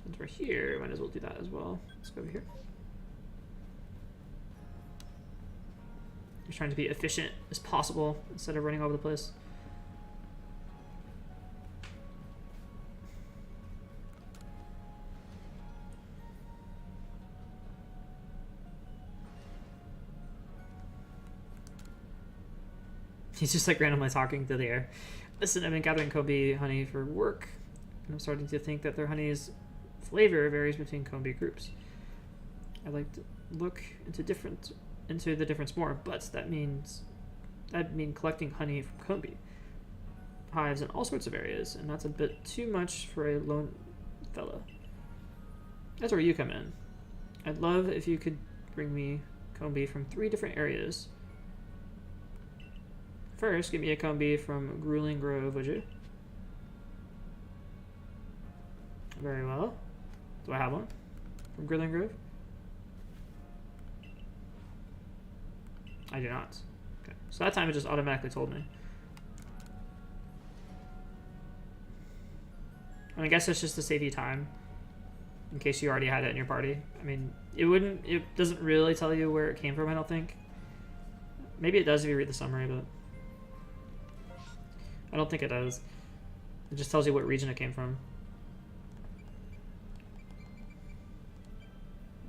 Since we're here, might as well do that as well. Let's go over here. Just trying to be efficient as possible instead of running all over the place. He's just like randomly talking to the air. Listen, I've been gathering Kombi honey for work, and I'm starting to think that their honey's flavor varies between Kombi groups. I'd like to look into the difference more, but that'd mean collecting honey from Kombi hives in all sorts of areas, and that's a bit too much for a lone fella. That's where you come in. I'd love if you could bring me Kombi from 3 different areas. First, give me a Kombi from Grueling Grove, would you? Very well. Do I have one from Grueling Grove? I do not. Okay. So that time it just automatically told me. I guess it's just to save you time, in case you already had it in your party. I mean, it doesn't really tell you where it came from, I don't think. Maybe it does if you read the summary, but I don't think it does. It just tells you what region it came from.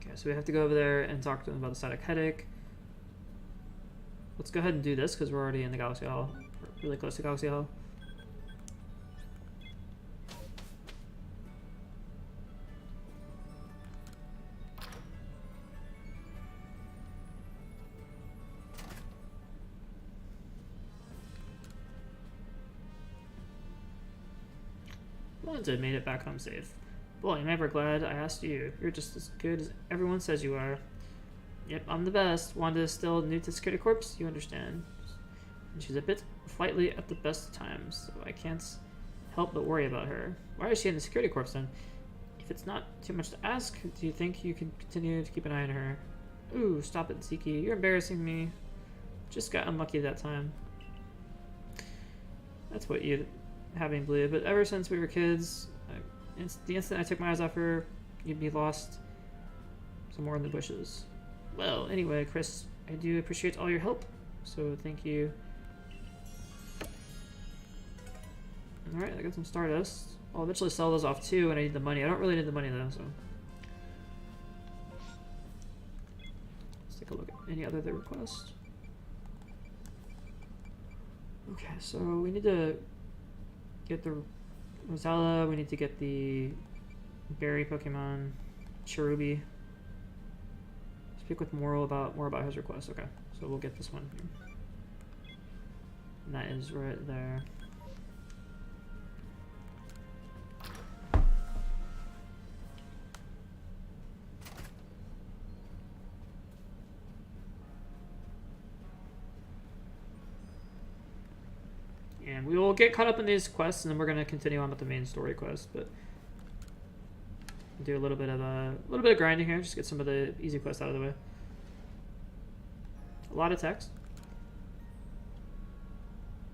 Okay, so we have to go over there and talk to them about the static headache. Let's go ahead and do this because we're already in the Galaxy Hall. We're really close to Galaxy Hall. Wanda made it back home safe. Boy, I'm ever glad I asked you. You're just as good as everyone says you are. Yep, I'm the best. Wanda is still new to Security Corps, you understand. And she's a bit flightly at the best of times, so I can't help but worry about her. Why is she in the Security Corps then? If it's not too much to ask, do you think you can continue to keep an eye on her? Ooh, stop it, Ziki. You're embarrassing me. Just got unlucky that time. That's what you'd have me believe, but ever since we were kids, the instant I took my eyes off her, you'd be lost somewhere in the bushes. Well, anyway, Chris, I do appreciate all your help, so thank you. Alright, I got some Stardust. I'll eventually sell those off too, and I need the money. I don't really need the money though, so. Let's take a look at any other requests. Okay, so we need to get the Rosella, we need to get the berry Pokemon, Cherubi. Speak with more about his request. Okay, so we'll get this one here. And that is right there. And we will get caught up in these quests, and then we're going to continue on with the main story quest. But do a little bit of grinding here, just get some of the easy quests out of the way. A lot of text.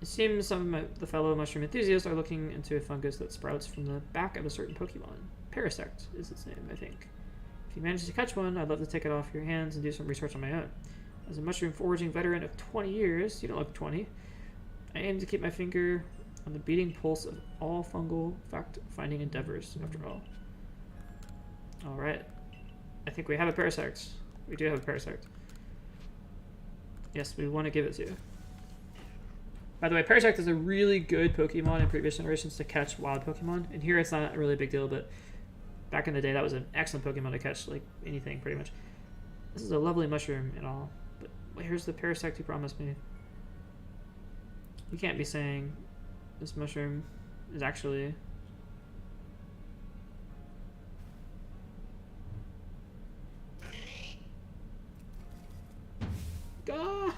It seems some of the fellow mushroom enthusiasts are looking into a fungus that sprouts from the back of a certain Pokemon. Parasect is its name, I think. If you manage to catch one, I'd love to take it off your hands and do some research on my own. As a mushroom foraging veteran of 20 years, you don't look 20. I aim to keep my finger on the beating pulse of all fungal fact-finding endeavors, after all. Alright. I think we have a Parasect. We do have a Parasect. Yes, we want to give it to you. By the way, Parasect is a really good Pokemon in previous generations to catch wild Pokemon. And here it's not a really big deal, but back in the day that was an excellent Pokemon to catch, like, anything, pretty much. This is a lovely mushroom and all. But here's the Parasect you promised me. You can't be saying this mushroom is actually... Gah!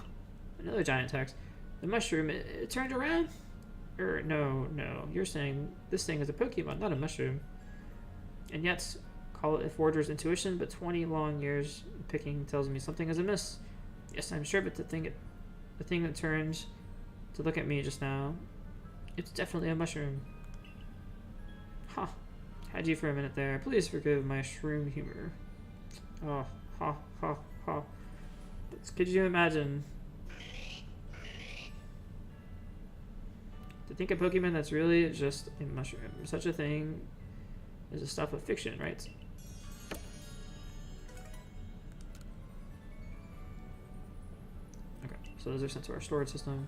Another giant text. The mushroom, it turned around? No. You're saying this thing is a Pokemon, not a mushroom. And yet, call it a forger's intuition, but 20 long years picking tells me something is amiss. Yes, I'm sure, but the thing that turns to look at me just now, it's definitely a mushroom. Ha! Had you for a minute there. Please forgive my shroom humor. Oh, ha. But could you imagine to think a Pokemon that's really just a mushroom? Such a thing is a stuff of fiction, right? Okay, so those are sent to our storage system.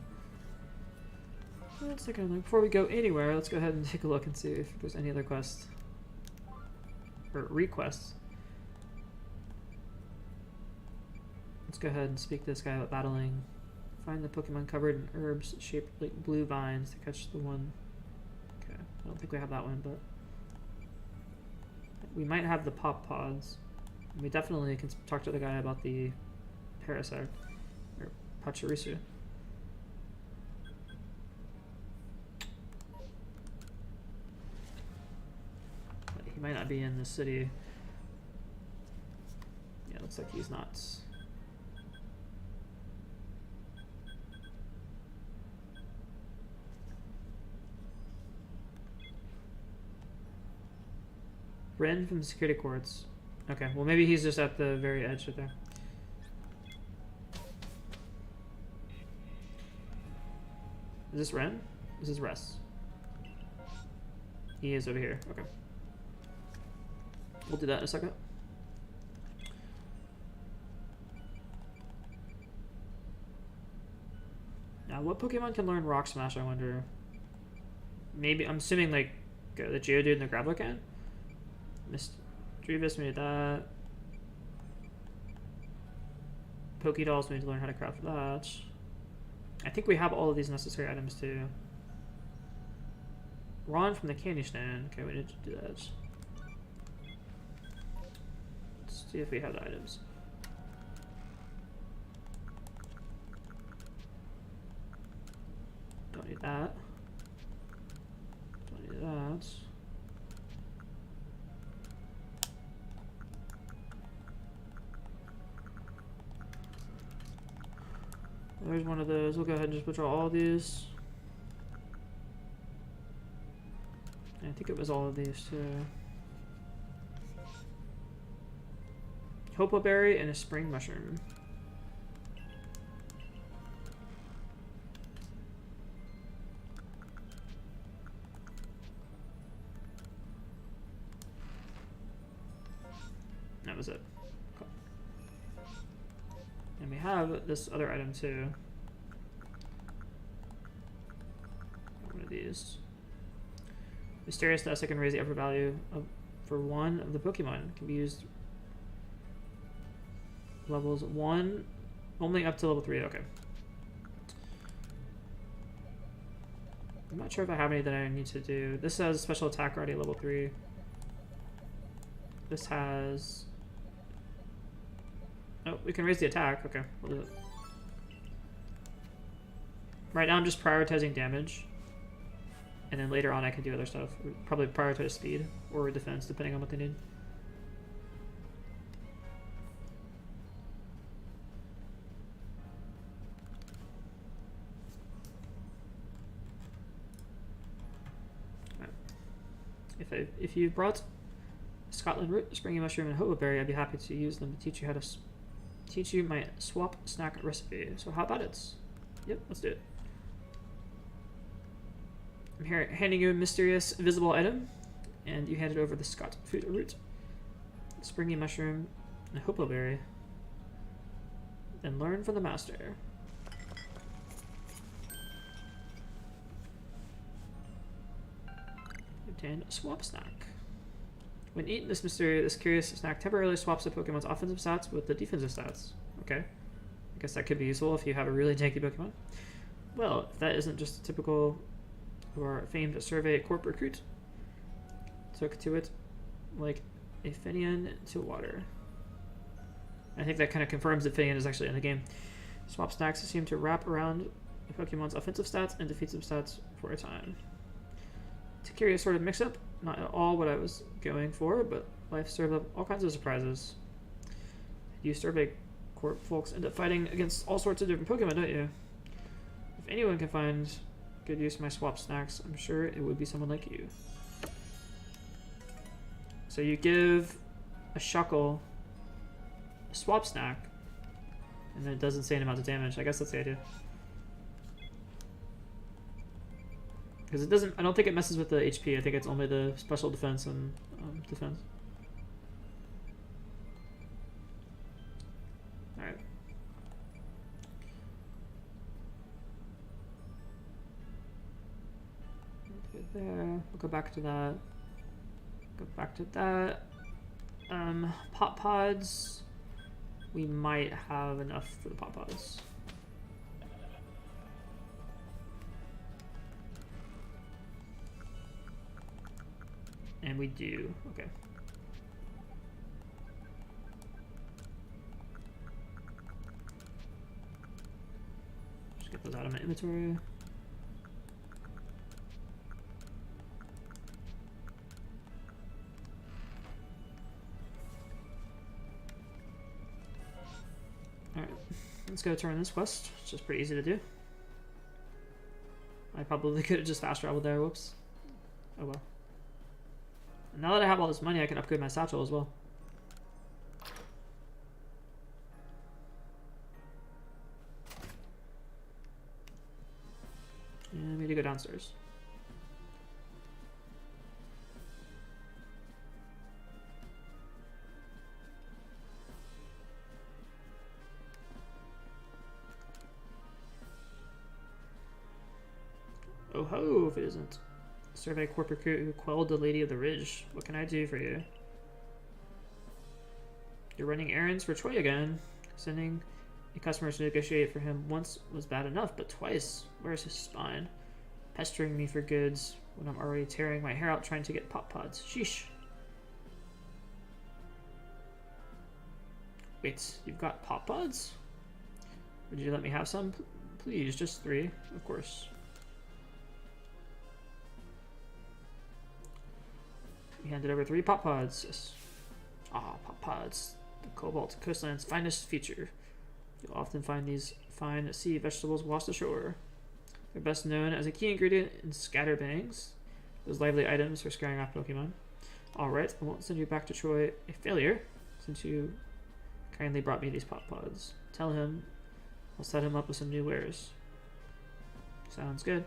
Let's take a look. Before we go anywhere, let's go ahead and take a look and see if there's any other quests. Or requests. Let's go ahead and speak to this guy about battling. Find the Pokemon covered in herbs shaped like blue vines to catch the one. Okay, I don't think we have that one, but we might have the pop pods. We definitely can talk to the guy about the Parasect, or Pachirisu. But he might not be in the city. Yeah, looks like he's not. Ren from the security courts. Okay, well maybe he's just at the very edge right there. Is this Ren? This is Russ. He is over here. Okay. We'll do that in a second. Now, what Pokemon can learn Rock Smash, I wonder? Maybe, I'm assuming like the Geodude and the Graveler can? Misdreavus made that. Pokédolls, we need to learn how to craft that. I think we have all of these necessary items too. Ron from the candy stand. Okay, we need to do that. Let's see if we have the items. Don't need that. Don't need that. There's one of those. We'll go ahead and just withdraw all of these. I think it was all of these too. Hopo berry and a spring mushroom. That was it. Cool. And we have this other item too. One of these. Mysterious dust that can raise the upper value for one of the Pokemon. It can be used levels 1 only up to level 3. Okay. I'm not sure if I have any that I need to do. This has special attack already level 3. This has... Oh, we can raise the attack. Okay, we'll do it. Right now I'm just prioritizing damage. And then later on I can do other stuff. Probably prioritize speed or defense, depending on what they need. If you brought Scotland root, springy mushroom, and hobo berry, I'd be happy to use them to teach you how to teach you my swap snack recipe. So how about it? Yep, let's do it. I'm here handing you a mysterious invisible item, and you handed over the Scott food root, springy mushroom, and hobo berry. Then learn from the master. Obtain a swap snack. When eaten, this curious snack temporarily swaps the Pokemon's offensive stats with the defensive stats. Okay. I guess that could be useful if you have a really tanky Pokemon. Well, if that isn't just a typical of our famed survey corp recruit, took to it like a Finian to water. I think that kind of confirms that Finian is actually in the game. Swap snacks seem to wrap around the Pokemon's offensive stats and defensive stats for a time. It's a curious sort of mix-up. Not at all what I was going for, but life served up all kinds of surprises. You survey corp folks end up fighting against all sorts of different Pokemon, don't you? If anyone can find good use for my swap snacks, I'm sure it would be someone like you. So you give a Shuckle a swap snack, and then it does insane amounts of damage. I guess that's the idea. Because it doesn't, I don't think it messes with the HP. I think it's only the special defense and defense. Alright. there. We'll go back to that. Go back to that. Pop pods. We might have enough for the pop pods. And we do. Okay. Just get those out of my inventory. Alright, let's go turn this quest. It's just pretty easy to do. I probably could have just fast traveled there, whoops. Oh well. And now that I have all this money, I can upgrade my satchel as well. And we need to go downstairs. Oh ho, if it isn't. Survey corp recruit who quelled the Lady of the Ridge. What can I do for you? You're running errands for Troy again. Sending a customer to negotiate for him once was bad enough, but twice. Where's his spine? Pestering me for goods when I'm already tearing my hair out trying to get pop pods. Sheesh. Wait, you've got pop pods? Would you let me have some? Please, just 3, of course. We handed over 3 pop pods. Yes. Ah, pop pods. The Cobalt Coastland's finest feature. You'll often find these fine sea vegetables washed ashore. They're best known as a key ingredient in scatterbangs, those lively items for scaring off Pokemon. Alright, I won't send you back to Troy a failure, since you kindly brought me these pop pods. Tell him I'll set him up with some new wares. Sounds good.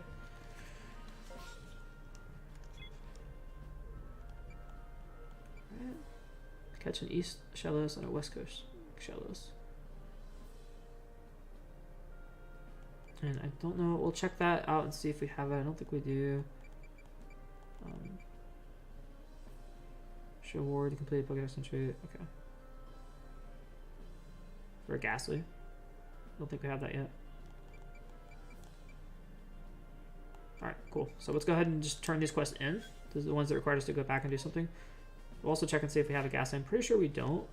Catch an East Shellos and a West Coast Shellos. And I don't know, we'll check that out and see if we have it. I don't think we do. Show award, completed Pokedex entry. Okay. For a Ghastly. I don't think we have that yet. Alright, cool. So let's go ahead and just turn these quests in. Those are the ones that require us to go back and do something. We'll also check and see if we have a Ghastly. I'm pretty sure we don't,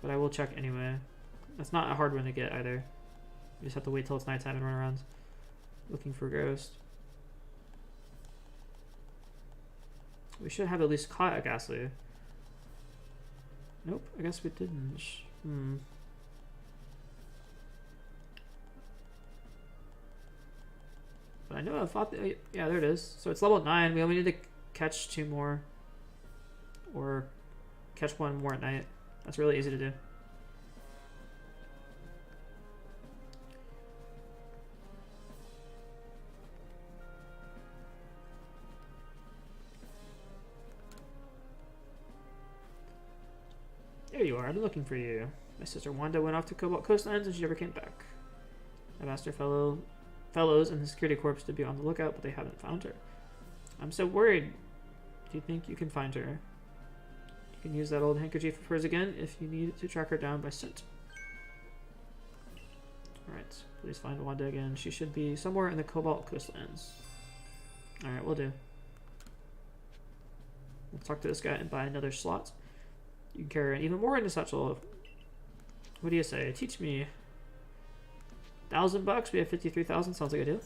but I will check anyway. That's not a hard one to get either. You just have to wait till it's nighttime and run around looking for Ghost. We should have at least caught a Ghastly. Nope, I guess we didn't. But I know I thought that, yeah, there it is. So it's level 9. We only need to catch 2 more. Or catch 1 more at night. That's really easy to do. There you are. I've been looking for you. My sister Wanda went off to Cobalt Coastlands and she never came back. I've asked her fellows in the security corps to be on the lookout, but they haven't found her. I'm so worried. Do you think you can find her? You can use that old handkerchief of hers again if you need to track her down by scent. Alright, please find Wanda again. She should be somewhere in the Cobalt Coastlands. Alright, we'll do. We'll talk to this guy and buy another slot. You can carry even more in the satchel. What do you say? Teach me. $1,000? We have 53,000. Sounds like a deal.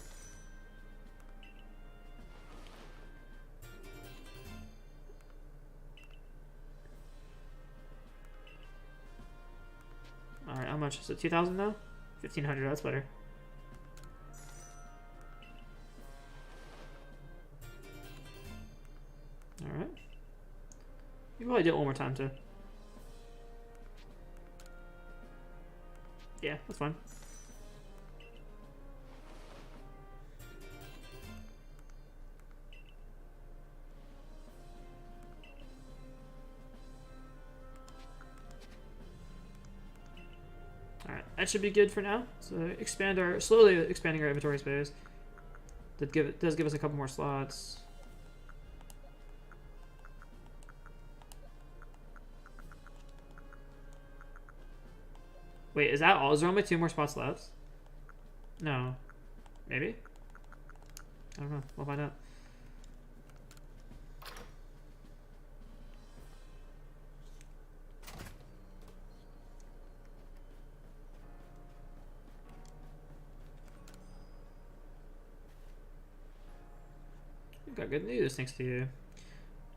Alright, how much is it? 2,000 now? 1,500, that's better. Alright. You can probably do it one more time too. Yeah, that's fine. Alright, that should be good for now. So slowly expanding our inventory space. That does give us a couple more slots. Wait, is that all? Is there only 2 more spots left? No. Maybe? I don't know. We'll find out. We've got good news thanks to you.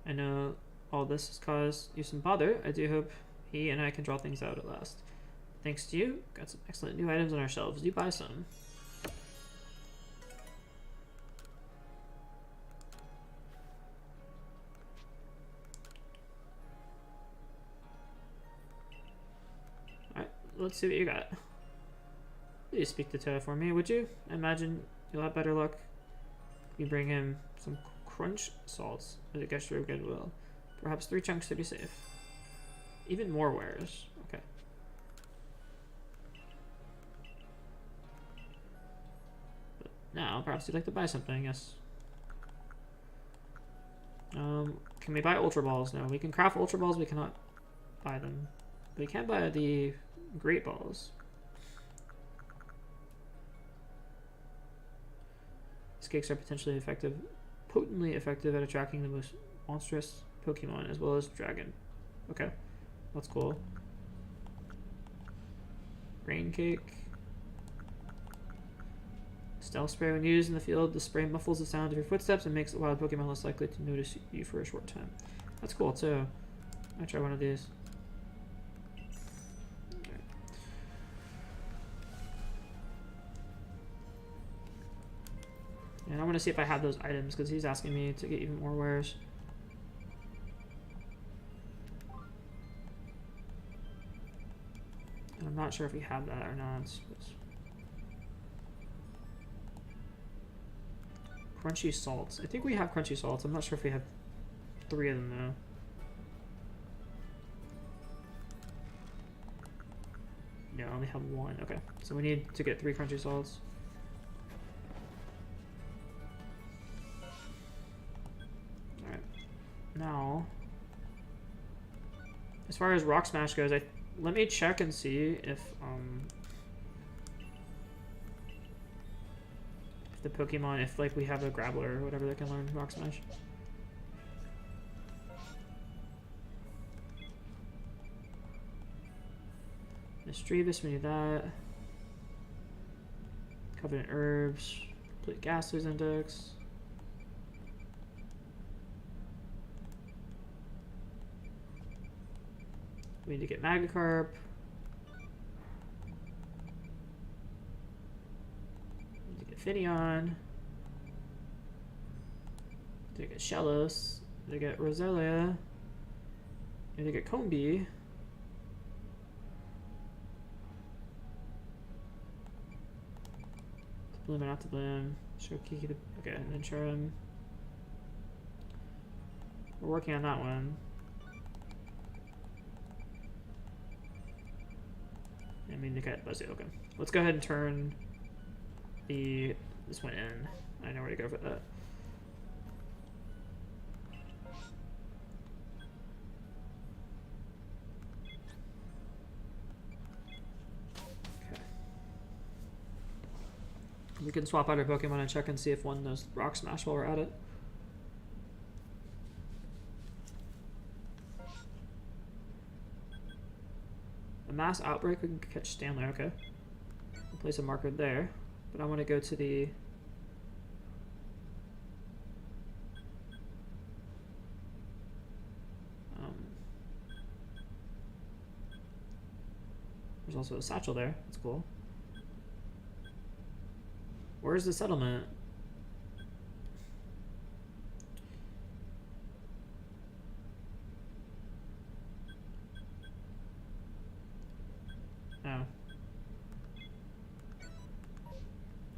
I know all this has caused you some bother. I do hope he and I can draw things out at last. Thanks to you, got some excellent new items on our shelves. Do buy some. Alright, let's see what you got. Please speak to Toa for me, would you? I imagine you'll have better luck. You bring him some crunch salts as a gesture of goodwill. Perhaps 3 chunks to be safe. Even more wares. Okay. But now, perhaps you'd like to buy something, yes. Can we buy Ultra Balls? No, we can craft Ultra Balls, we cannot buy them. We can buy the Great Balls. These cakes are potentially effective, potently effective at attracting the most monstrous Pokemon, as well as dragon. Okay, that's cool. Rain cake. Stealth spray. When used in the field, the spray muffles the sound of your footsteps and makes the wild Pokemon less likely to notice you for a short time. That's cool too. I'll try one of these. And I want to see if I have those items because he's asking me to get even more wares. And I'm not sure if we have that or not. Crunchy salts. I think we have crunchy salts. I'm not sure if we have 3 of them though. No, I only have 1. Okay, so we need to get 3 crunchy salts. Alright. Now, as far as Rock Smash goes, let me check and see if the Pokemon, if like we have a Grappler or whatever that can learn Rock Smash. Mischievous, we need that. Covenant Herbs, complete Ghastly's Index. We need to get Magikarp. We need to get Finneon. We need to get Shellos. We need to get Roselia. We need to get Combee. Bloom and not to bloom. Show Kiki to. Okay, and then Charm. We're working on that one. I mean, look at Buzzy. Okay, let's go ahead and turn this one in. I know where to go for that. Okay. We can swap out our Pokemon and check and see if one knows Rock Smash while we're at it. A mass outbreak, we can catch Stanley, okay. I'll place a marker there, but I want to go to the... there's also a satchel there, that's cool. Where's the settlement? Oh.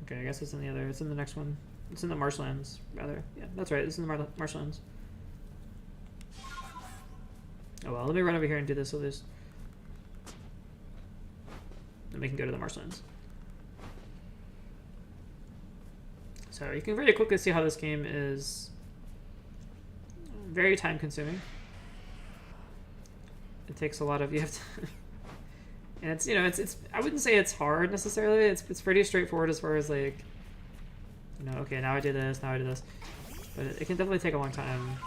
Okay, I guess it's in the other, it's in the next one. It's in the marshlands, rather. Yeah, that's right, it's in the marshlands. Oh well, let me run over here and do this so there's... Then we can go to the marshlands. So you can very quickly see how this game is very time consuming. It takes a lot of, you have And it's, you know, it's I wouldn't say it's hard necessarily. It's pretty straightforward as far as like, you know, okay, now I do this, now I do this. But it can definitely take a long time.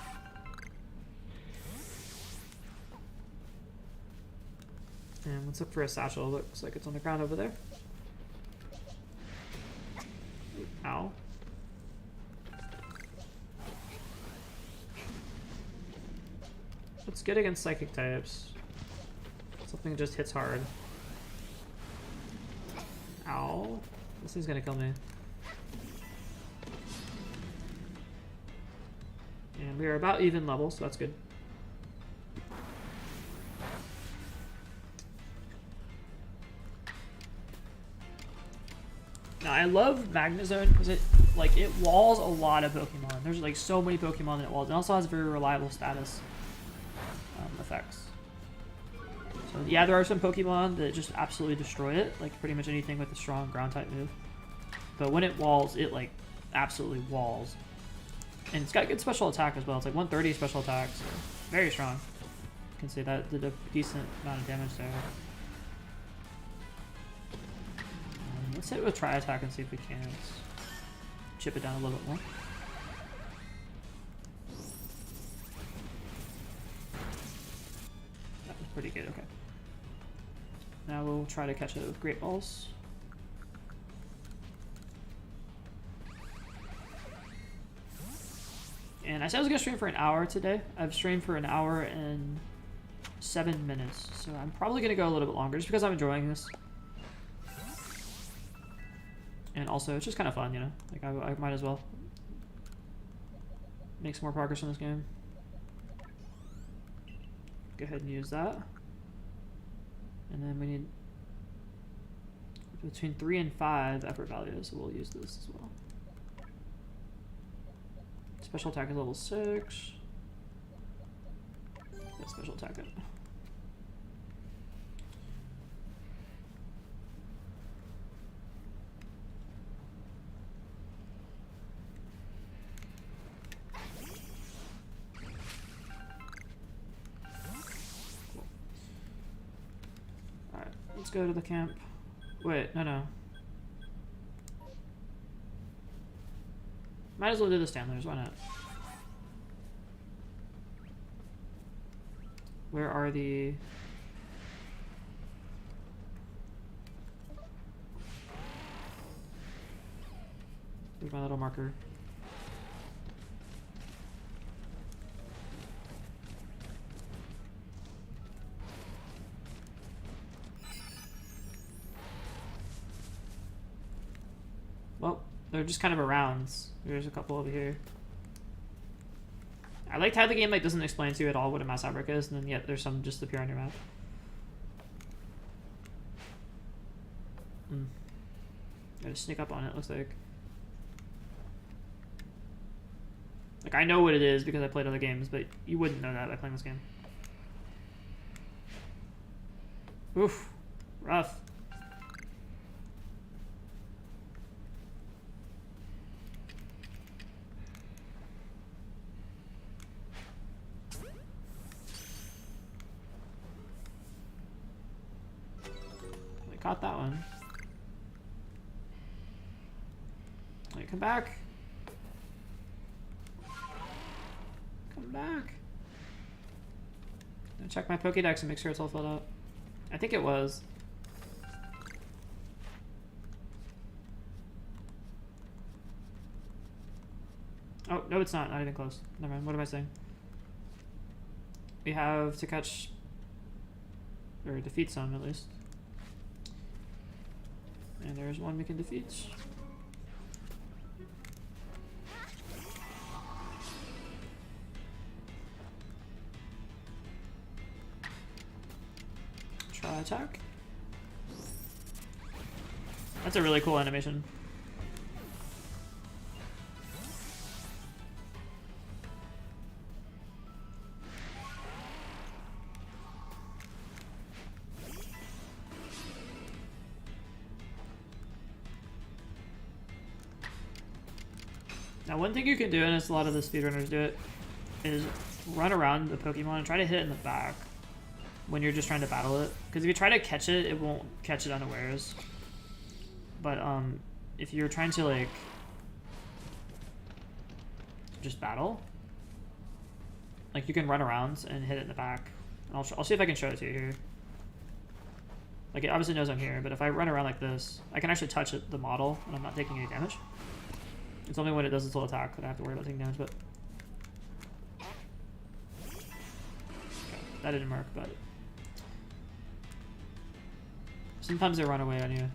And let's look for a satchel. Looks like it's on the ground over there. Ow. What's good against psychic types? Something that just hits hard. Ow. This thing's gonna kill me. And we are about even level, so that's good. Now, I love Magnezone because it walls a lot of Pokemon. There's like so many Pokemon that it walls. It also has very reliable status effects. So yeah, there are some Pokemon that just absolutely destroy it, like pretty much anything with a strong ground type move. But when it walls, it like absolutely walls. And it's got good special attack as well. It's like 130 special attack, so very strong. You can see that did a decent amount of damage there. Let's hit it with Tri-Attack and see if we can chip it down a little bit more. That was pretty good, okay. Now we'll try to catch it with Great Balls. And I said I was going to stream for an hour today. I've streamed for an hour and 7 minutes, so I'm probably going to go a little bit longer just because I'm enjoying this. And also, it's just kind of fun, you know? Like, I might as well make some more progress in this game. Go ahead and use that. And then we need between 3 and 5 effort values, so we'll use this as well. Special attack is level 6. That's special attack it. Let's go to the camp. Wait, no. Might as well do the Stanlers, why not? Where are the... Here's my little marker. Well, they're just kind of around. There's a couple over here. I liked how the game doesn't explain to you at all what a mass outbreak is, and then yet there's some just appear on your map. Gotta sneak up on it, looks like. Like, I know what it is because I played other games, but you wouldn't know that by playing this game. Oof. Rough. Caught that one. Wait, come back. Come back. I'm gonna check my Pokedex and make sure it's all filled up. I think it was. Oh, no, it's not. Not even close. Never mind. What am I saying? We have to catch or defeat some at least. And there's one we can defeat. Try attack. That's a really cool animation. Now, one thing you can do, and it's a lot of the speedrunners do it, is run around the Pokemon and try to hit it in the back. when you're just trying to battle it. Because if you try to catch it, it won't catch it unawares. But if you're trying to like just battle, like you can run around and hit it in the back. I'll see if I can show it to you here. Like it obviously knows I'm here, but if I run around like this, I can actually touch the model and I'm not taking any damage. It's only when it does its full attack that I have to worry about taking damage, but okay, that didn't work, but sometimes they run away on you.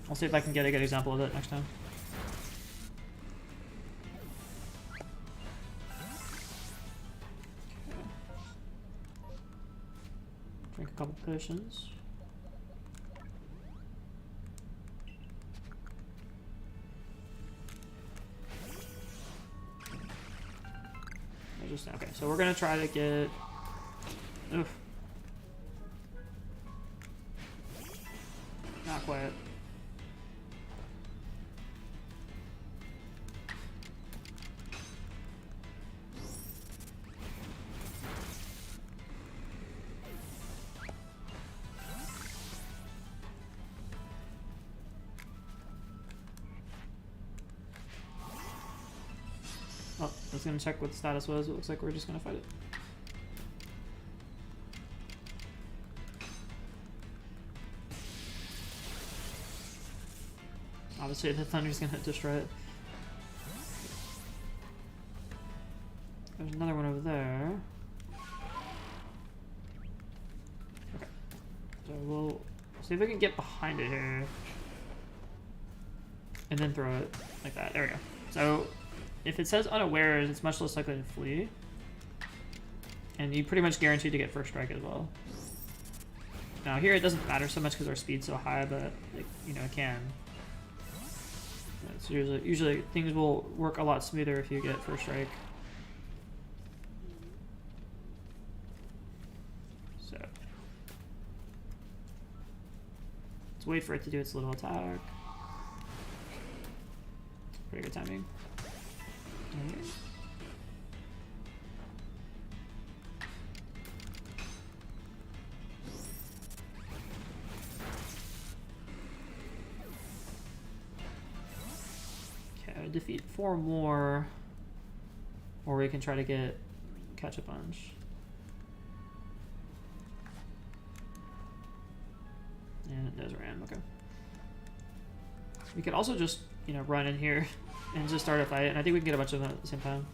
I'll see if I can get a good example of it next time. Okay. Drink a couple potions. Okay, so we're gonna try to get. Oof. Not quite. Oh, I was gonna check what the status was. It looks like we're just gonna fight it. Obviously, the thunder's gonna destroy it. There's another one over there. Okay. So we'll see if we can get behind it here. And then throw it like that. There we go. So if it says unawares, it's much less likely to flee. And you pretty much guaranteed to get first strike as well. Now here it doesn't matter so much because our speed's so high, but like, you know, it can. So usually things will work a lot smoother if you get first strike. So let's wait for it to do its little attack. Pretty good timing. Okay. Defeat 4 more, or we can try to catch a bunch. And it does ram. Okay. We could also just, you know, run in here and just start a fight, and I think we can get a bunch of them at the same time.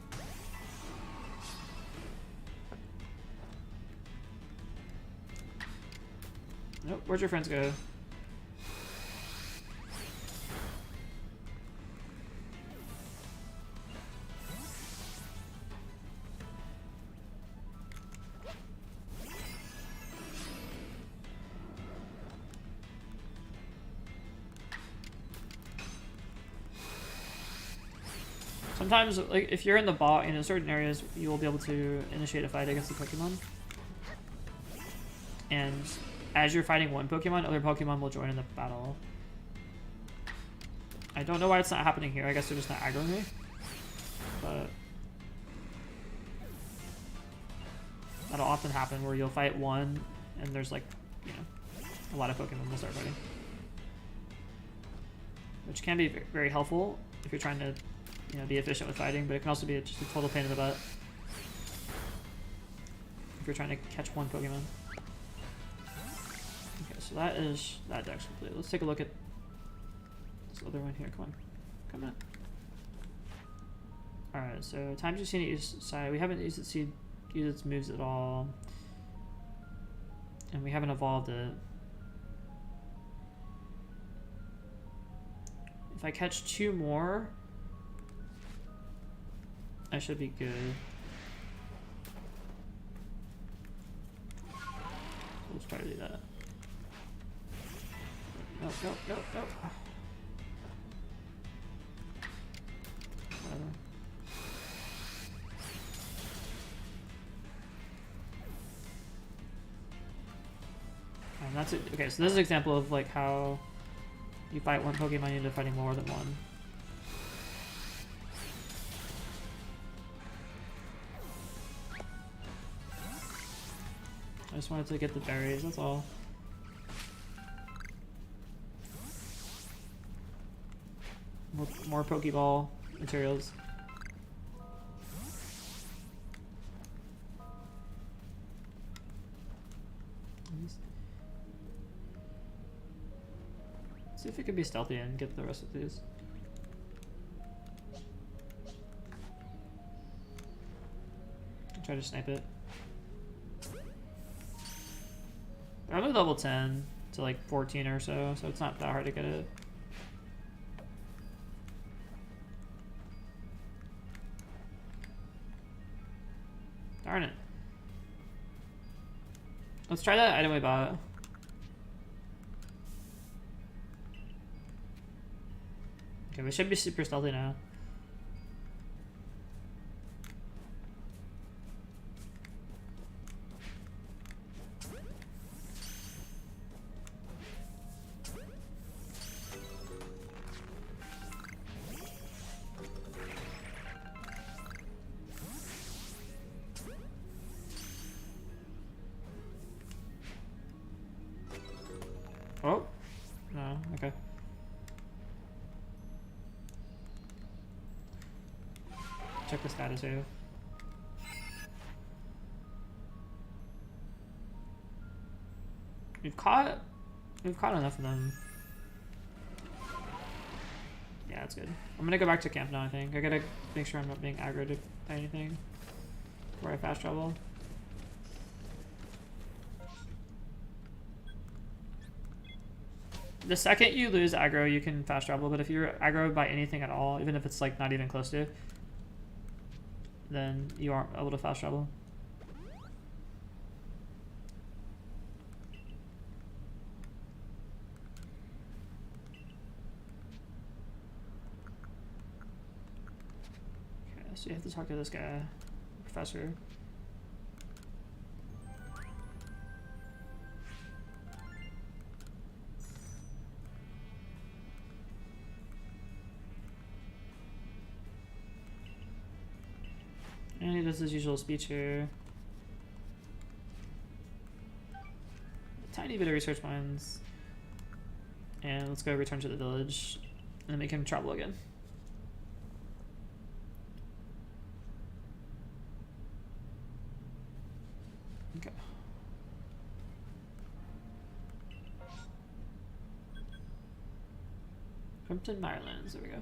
Nope. Where'd your friends go? Sometimes, like, if you're in the bot in certain areas, you will be able to initiate a fight against the Pokemon. And as you're fighting one Pokemon, other Pokemon will join in the battle. I don't know why it's not happening here. I guess they're just not aggroing me. But that'll often happen where you'll fight one and there's, like, you know, a lot of Pokemon will start fighting. Which can be very helpful if you're trying to, you know, be efficient with fighting, but it can also be just a total pain in the butt if you're trying to catch one Pokemon. Okay, so that is that deck's complete. Let's take a look at this other one here. Come on, come on. All right, so times you've seen it use side. We haven't used its moves at all, and we haven't evolved it. If I catch 2 more, I should be good. Let's try to do that. No, no, no, no. Whatever. And that's it. Okay, so this is an example of like how you fight one Pokemon into fighting more than one. just wanted to get the berries, that's all. More Pokeball materials. Let's see if we can be stealthy and get the rest of these. Try to snipe it. I'm only level 10 to like 14 or so it's not that hard to get it. Darn it. Let's try that item we bought. Okay, we should be super stealthy now. Oh, no, okay. Check the status here. We've caught enough of them. Yeah, that's good. I'm gonna go back to camp now, I think. I gotta make sure I'm not being aggroed by anything before I fast travel. The second you lose aggro, you can fast travel, but if you're aggroed by anything at all, even if it's like not even close to, then you aren't able to fast travel. Okay, so you have to talk to this guy, professor. And he does his usual speech here. A tiny bit of research points. And let's go return to the village. And then we can travel again. Okay. Crimson Mirelands, there we go.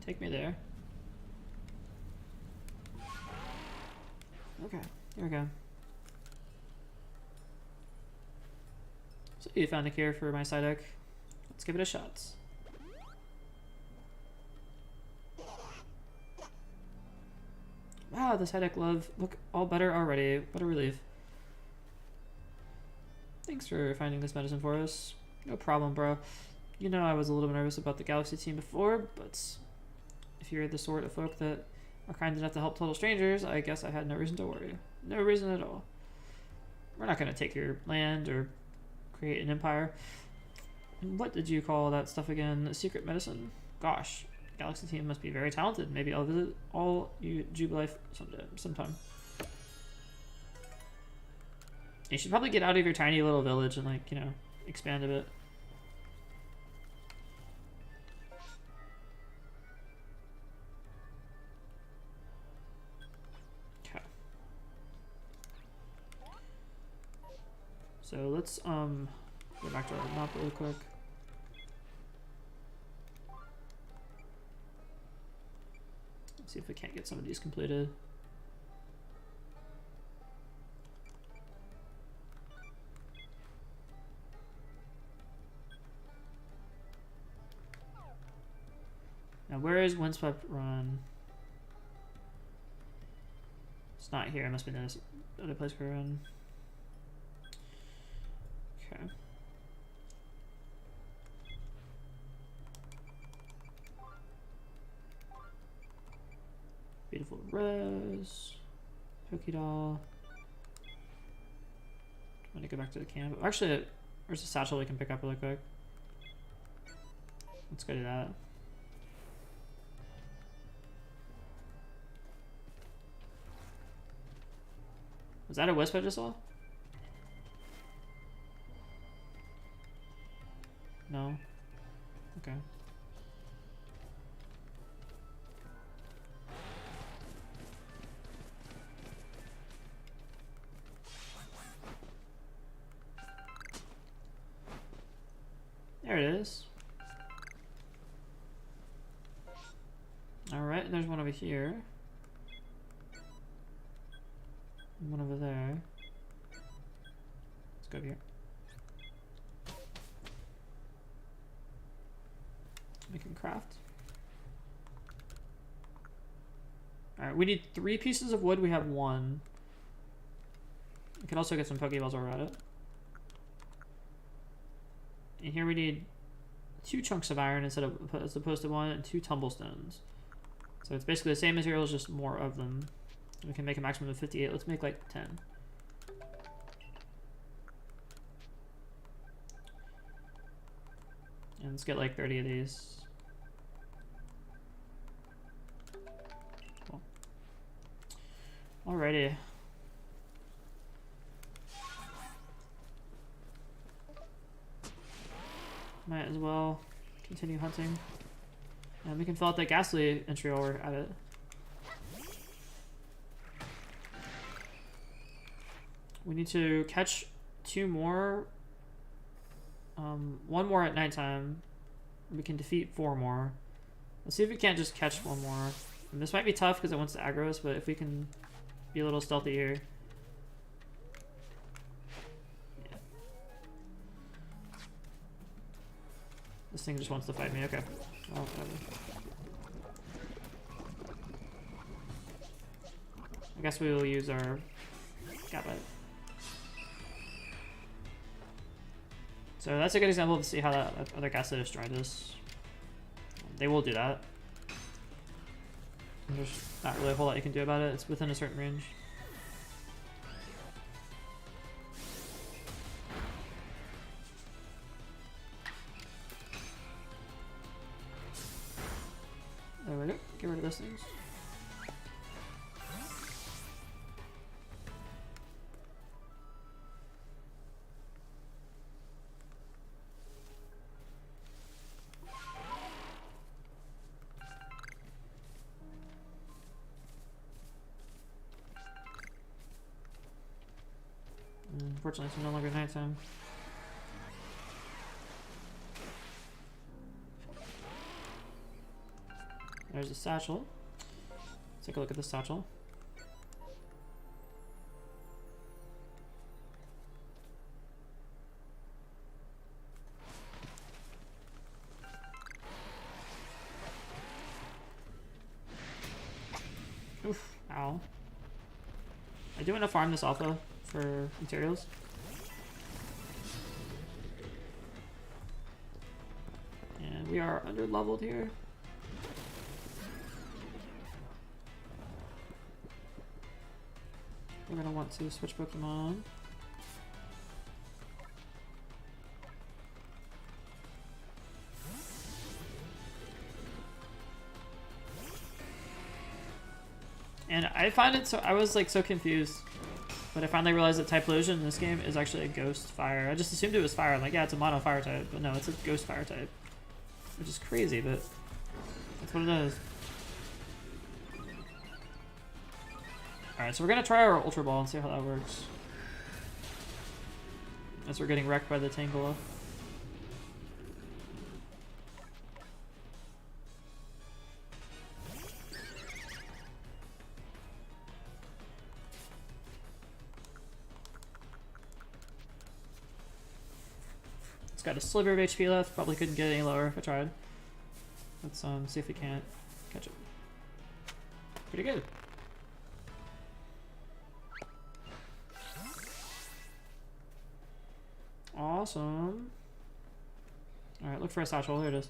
Take me there. Okay, here we go. So you found a cure for my side deck. Let's give it a shot. Wow, the side deck love look all better already. What a relief. Thanks for finding this medicine for us. No problem, bro. You know I was a little nervous about the Galaxy team before, but if you're the sort of folk that are kind enough to help total strangers, I guess I had no reason to worry. No reason at all. We're not going to take your land or create an empire. And what did you call that stuff again? Secret medicine? Gosh, Galaxy team must be very talented. Maybe I'll visit all you Jubilife sometime. You should probably get out of your tiny little village and, like, you know, expand a bit. So let's go back to our map really quick. Let's see if we can't get some of these completed. Now where is Windswept Run? It's not here, it must be in this other place we're in. Okay. Beautiful res. Pokédoll. I'm gonna go back to the camp. Actually, there's a satchel we can pick up really quick. Let's go do that. Was that a wisp I just saw? No? Okay. There it is. Alright, there's one over here. And one over there. Let's go over here. We can craft. Alright, we need 3 pieces of wood. We have 1. We can also get some Pokeballs while we're at it. And here we need 2 chunks of iron as opposed to 1, and 2 tumblestones. So it's basically the same materials, just more of them. We can make a maximum of 58. Let's make like 10. And let's get like 30 of these. Cool. Alrighty. Might as well continue hunting. And we can fill out that ghastly entry while we're at it. We need to catch 2 more. 1 more at nighttime. We can defeat 4 more. Let's see if we can't just catch 1 more. And this might be tough because it wants to aggro us, but if we can be a little stealthy here. Yeah. This thing just wants to fight me. Okay. Oh, whatever. I guess we will use our Catbite. So that's a good example to see how that other ghastly destroyed us. They will do that. There's not really a whole lot you can do about it. It's within a certain range. There we go. Get rid of those things. Unfortunately, it's no longer nighttime. There's a satchel. Let's take a look at the satchel. Oof, ow. I do want to farm this alpha for materials. And we are under leveled here. We're gonna want to switch Pokemon. And I find it so, I was like so confused, but I finally realized that Typhlosion in this game is actually a ghost fire. I just assumed it was fire. I'm like, yeah, it's a mono fire type, but no, it's a ghost fire type. Which is crazy, but that's what it is. Alright, so we're gonna try our Ultra Ball and see how that works. As we're getting wrecked by the Tangela. It's got a sliver of HP left, probably couldn't get any lower if I tried. Let's see if we can't catch it. Pretty good. Awesome. Alright, look for a satchel. There it is.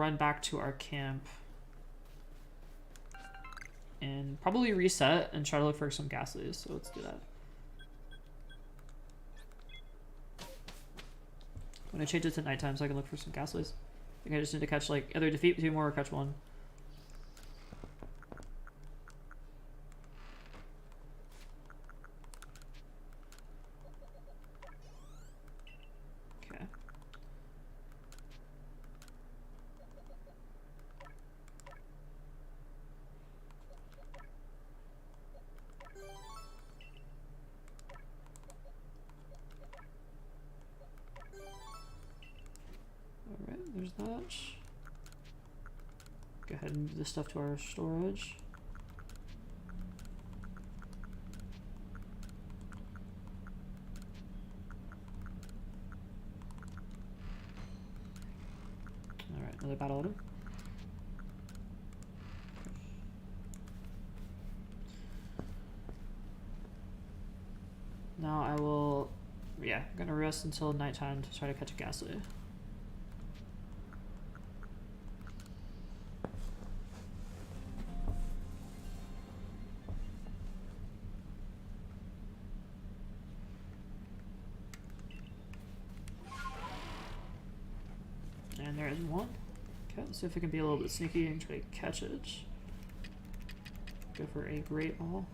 run back to our camp and probably reset and try to look for some Ghastlies. So let's do that. I'm gonna change it to nighttime so I can look for some Ghastlies. I think I just need to catch like either defeat 2 more or catch 1. Okay. Alright, there's that. Go ahead and move this stuff to our storage. Alright, another battle item. Now I will, yeah, I'm gonna rest until nighttime to try to catch a Ghastly. And there is one. Okay, let's see if we can be a little bit sneaky and try to catch it. Go for a Great Ball.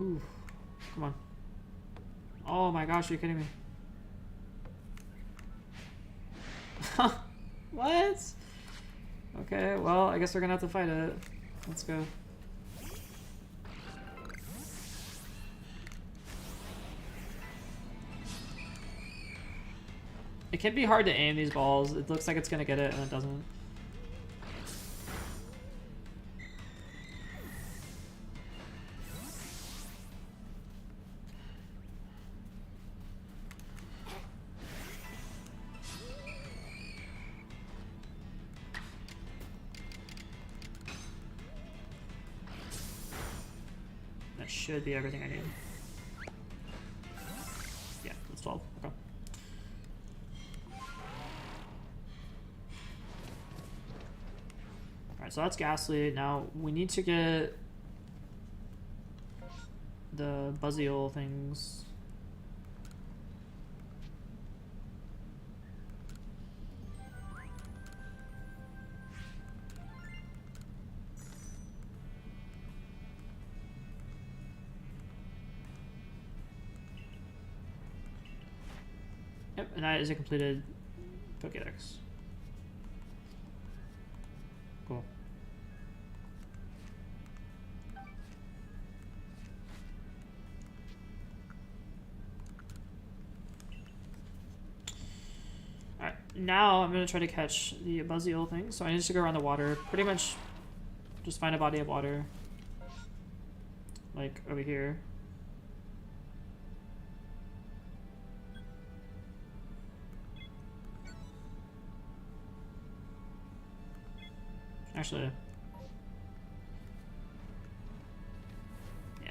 Ooh, come on. Oh my gosh, are you kidding me? What? Okay, well, I guess we're gonna have to fight it. Let's go. It can be hard to aim these balls. It looks like it's gonna get it and it doesn't. That should be everything I need. Yeah, that's 12. Okay. Alright, so that's Ghastly. Now we need to get the Buzzyle things. Yep, and that is a completed Pokedex. Cool. Alright, now I'm going to try to catch the Buzzyle thing. So I need to go around the water. Pretty much just find a body of water. Like over here. Actually, yeah.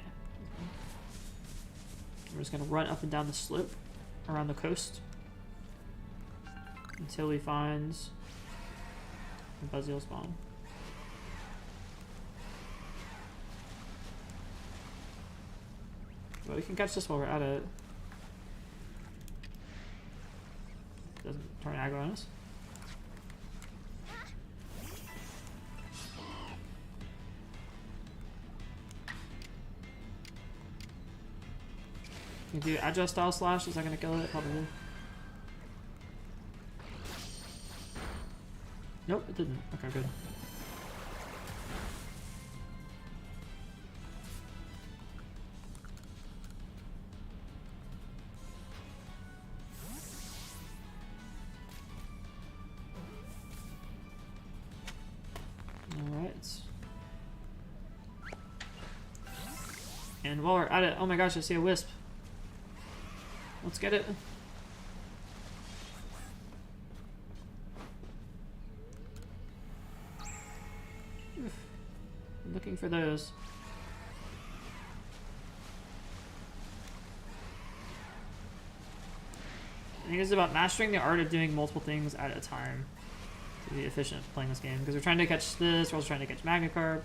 We're just gonna run up and down the slope around the coast until we find the Buzzyle spawn. But we can catch this while we're at it. Doesn't turn aggro on us. Can you do Agile Style Slash? Is that gonna kill it? Probably. Nope, it didn't. Okay, good. Alright. And while we're at it, oh my gosh, I see a wisp. Let's get it. Oof. I'm looking for those. think it's about mastering the art of doing multiple things at a time to be efficient playing this game. Because we're trying to catch this, we're also trying to catch Magnicarp,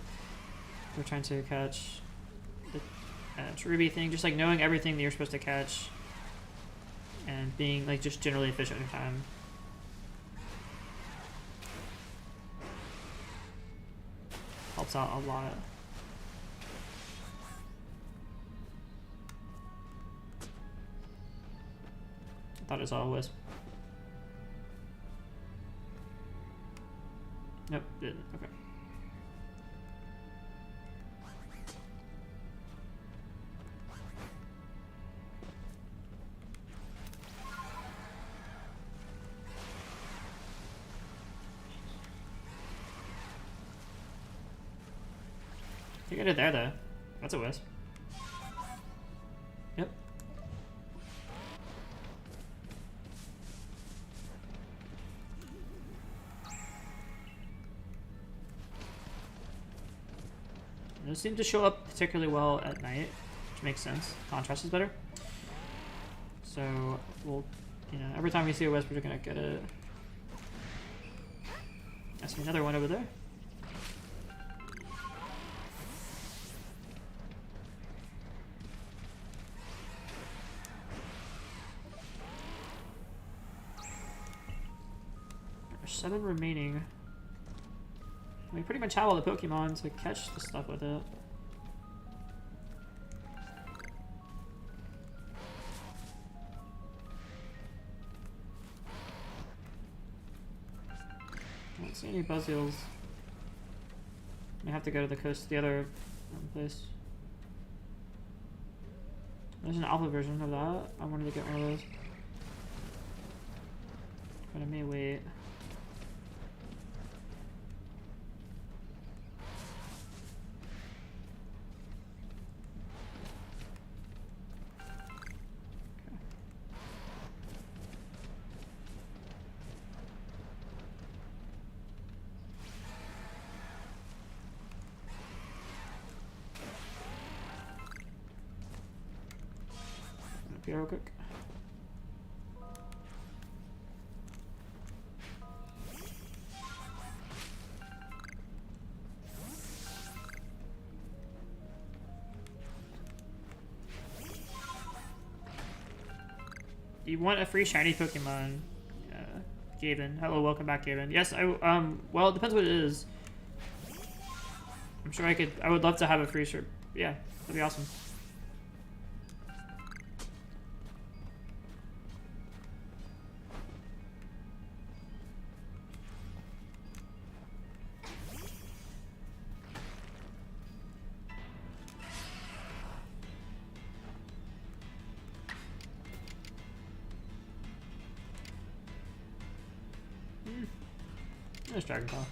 we're trying to catch the Cherubi thing, just like knowing everything that you're supposed to catch and being like just generally efficient in time. Helps out a lot. I thought it saw a wisp. Nope, didn't. Okay. You got it there, though. That's a wisp. Yep. Those seem to show up particularly well at night, which makes sense. Contrast is better. So we'll, you know, every time we see a wisp, we're gonna get it. I see another one over there. There's 7 remaining. We pretty much have all the Pokemon to catch the stuff with it. I don't see any Buzzsails. I have to go to the coast, the other place. There's an alpha version of that. I wanted to get one of those. But I may wait. Real quick. Do you want a free shiny Pokemon? Gaben. Hello, welcome back, Gaben. Yes, well, it depends what it is. I'm sure I would love to have a free shirt. Yeah, that'd be awesome. There's Dragon Claw.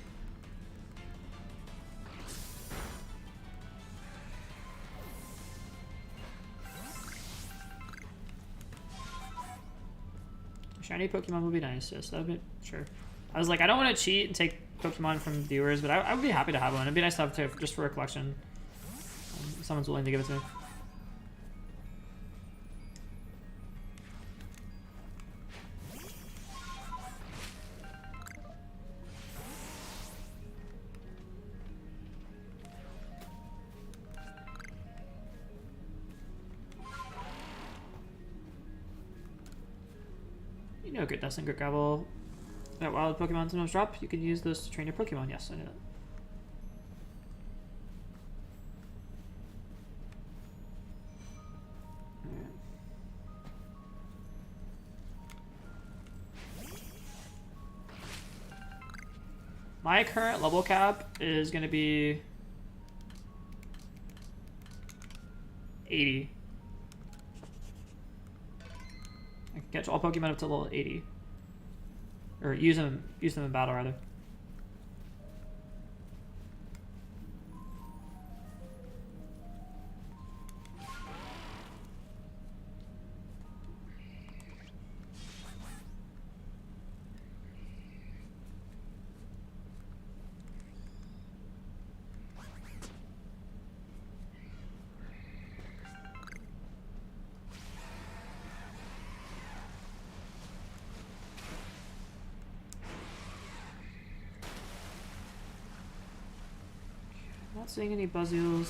Shiny Pokemon would be nice, yes, that would be, sure. I was like, I don't want to cheat and take Pokemon from viewers, but I would be happy to have one. It'd be nice to have to, just for a collection. If someone's willing to give it to me. You know, good dust and good gravel that wild Pokemon sometimes drop. You can use those to train your Pokemon. Yes, I know that. My current level cap is going to be 80. I can catch all Pokemon up to level 80. Or use them in battle, rather. Not seeing any Buzzeals.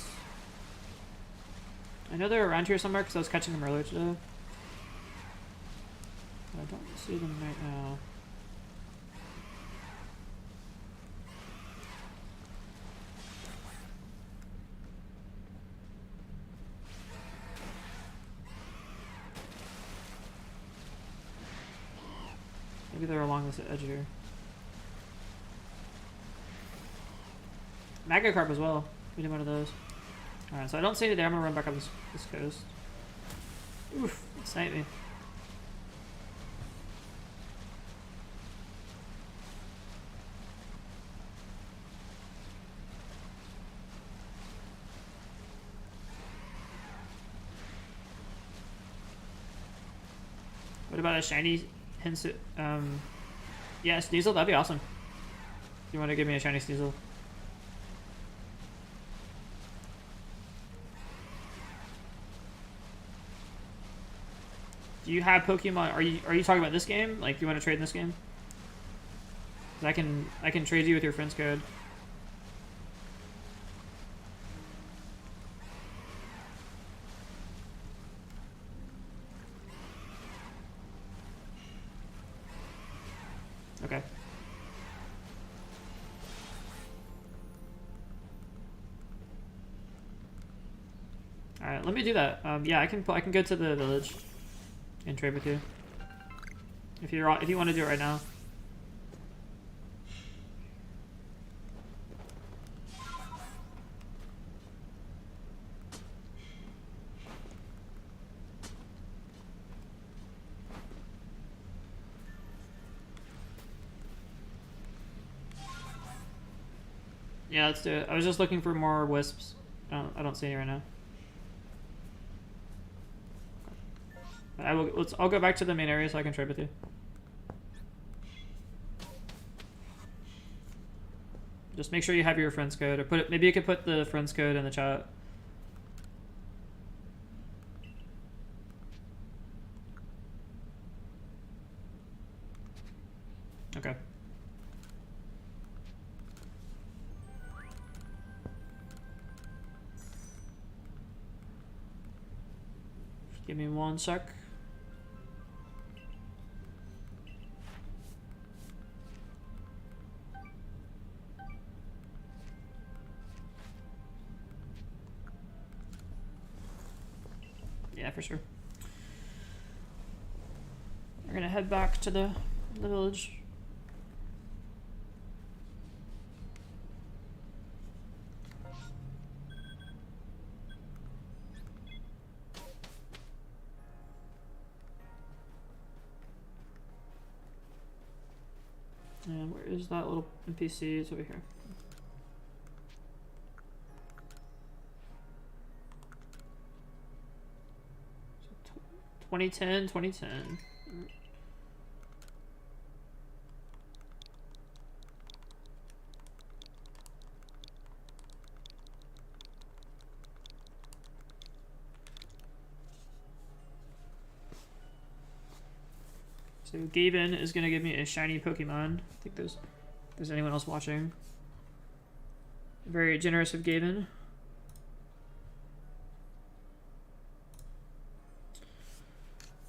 I know they're around here somewhere because I was catching them earlier today. But I don't see them right now. Maybe they're along this edge here. Magikarp as well. We need one of those. Alright, so I don't see any there. I'm gonna run back up this coast. Oof, it sniped me. What about a shiny Hinsu? Yeah, Sneasel, that'd be awesome. You want to give me a shiny Sneasel? Do you have Pokemon? Are you talking about this game? Like, you want to trade in this game? 'Cause I can trade you with your friend's code. Okay. All right, let me do that. Yeah, I can go to the village and trade with you if you want to do it right now. Yeah, let's do it. I was just looking for more wisps. I don't see any right now. I'll go back to the main area so I can trade with you. Just make sure you have your friend's code, or maybe you could put the friend's code in the chat. Okay. Give me one sec. Yeah, for sure. We're gonna head back to the village. And where is that little NPC? It's over here. So 2010. So Gaben is gonna give me a shiny Pokemon. I think if there's anyone else watching. Very generous of Gaben.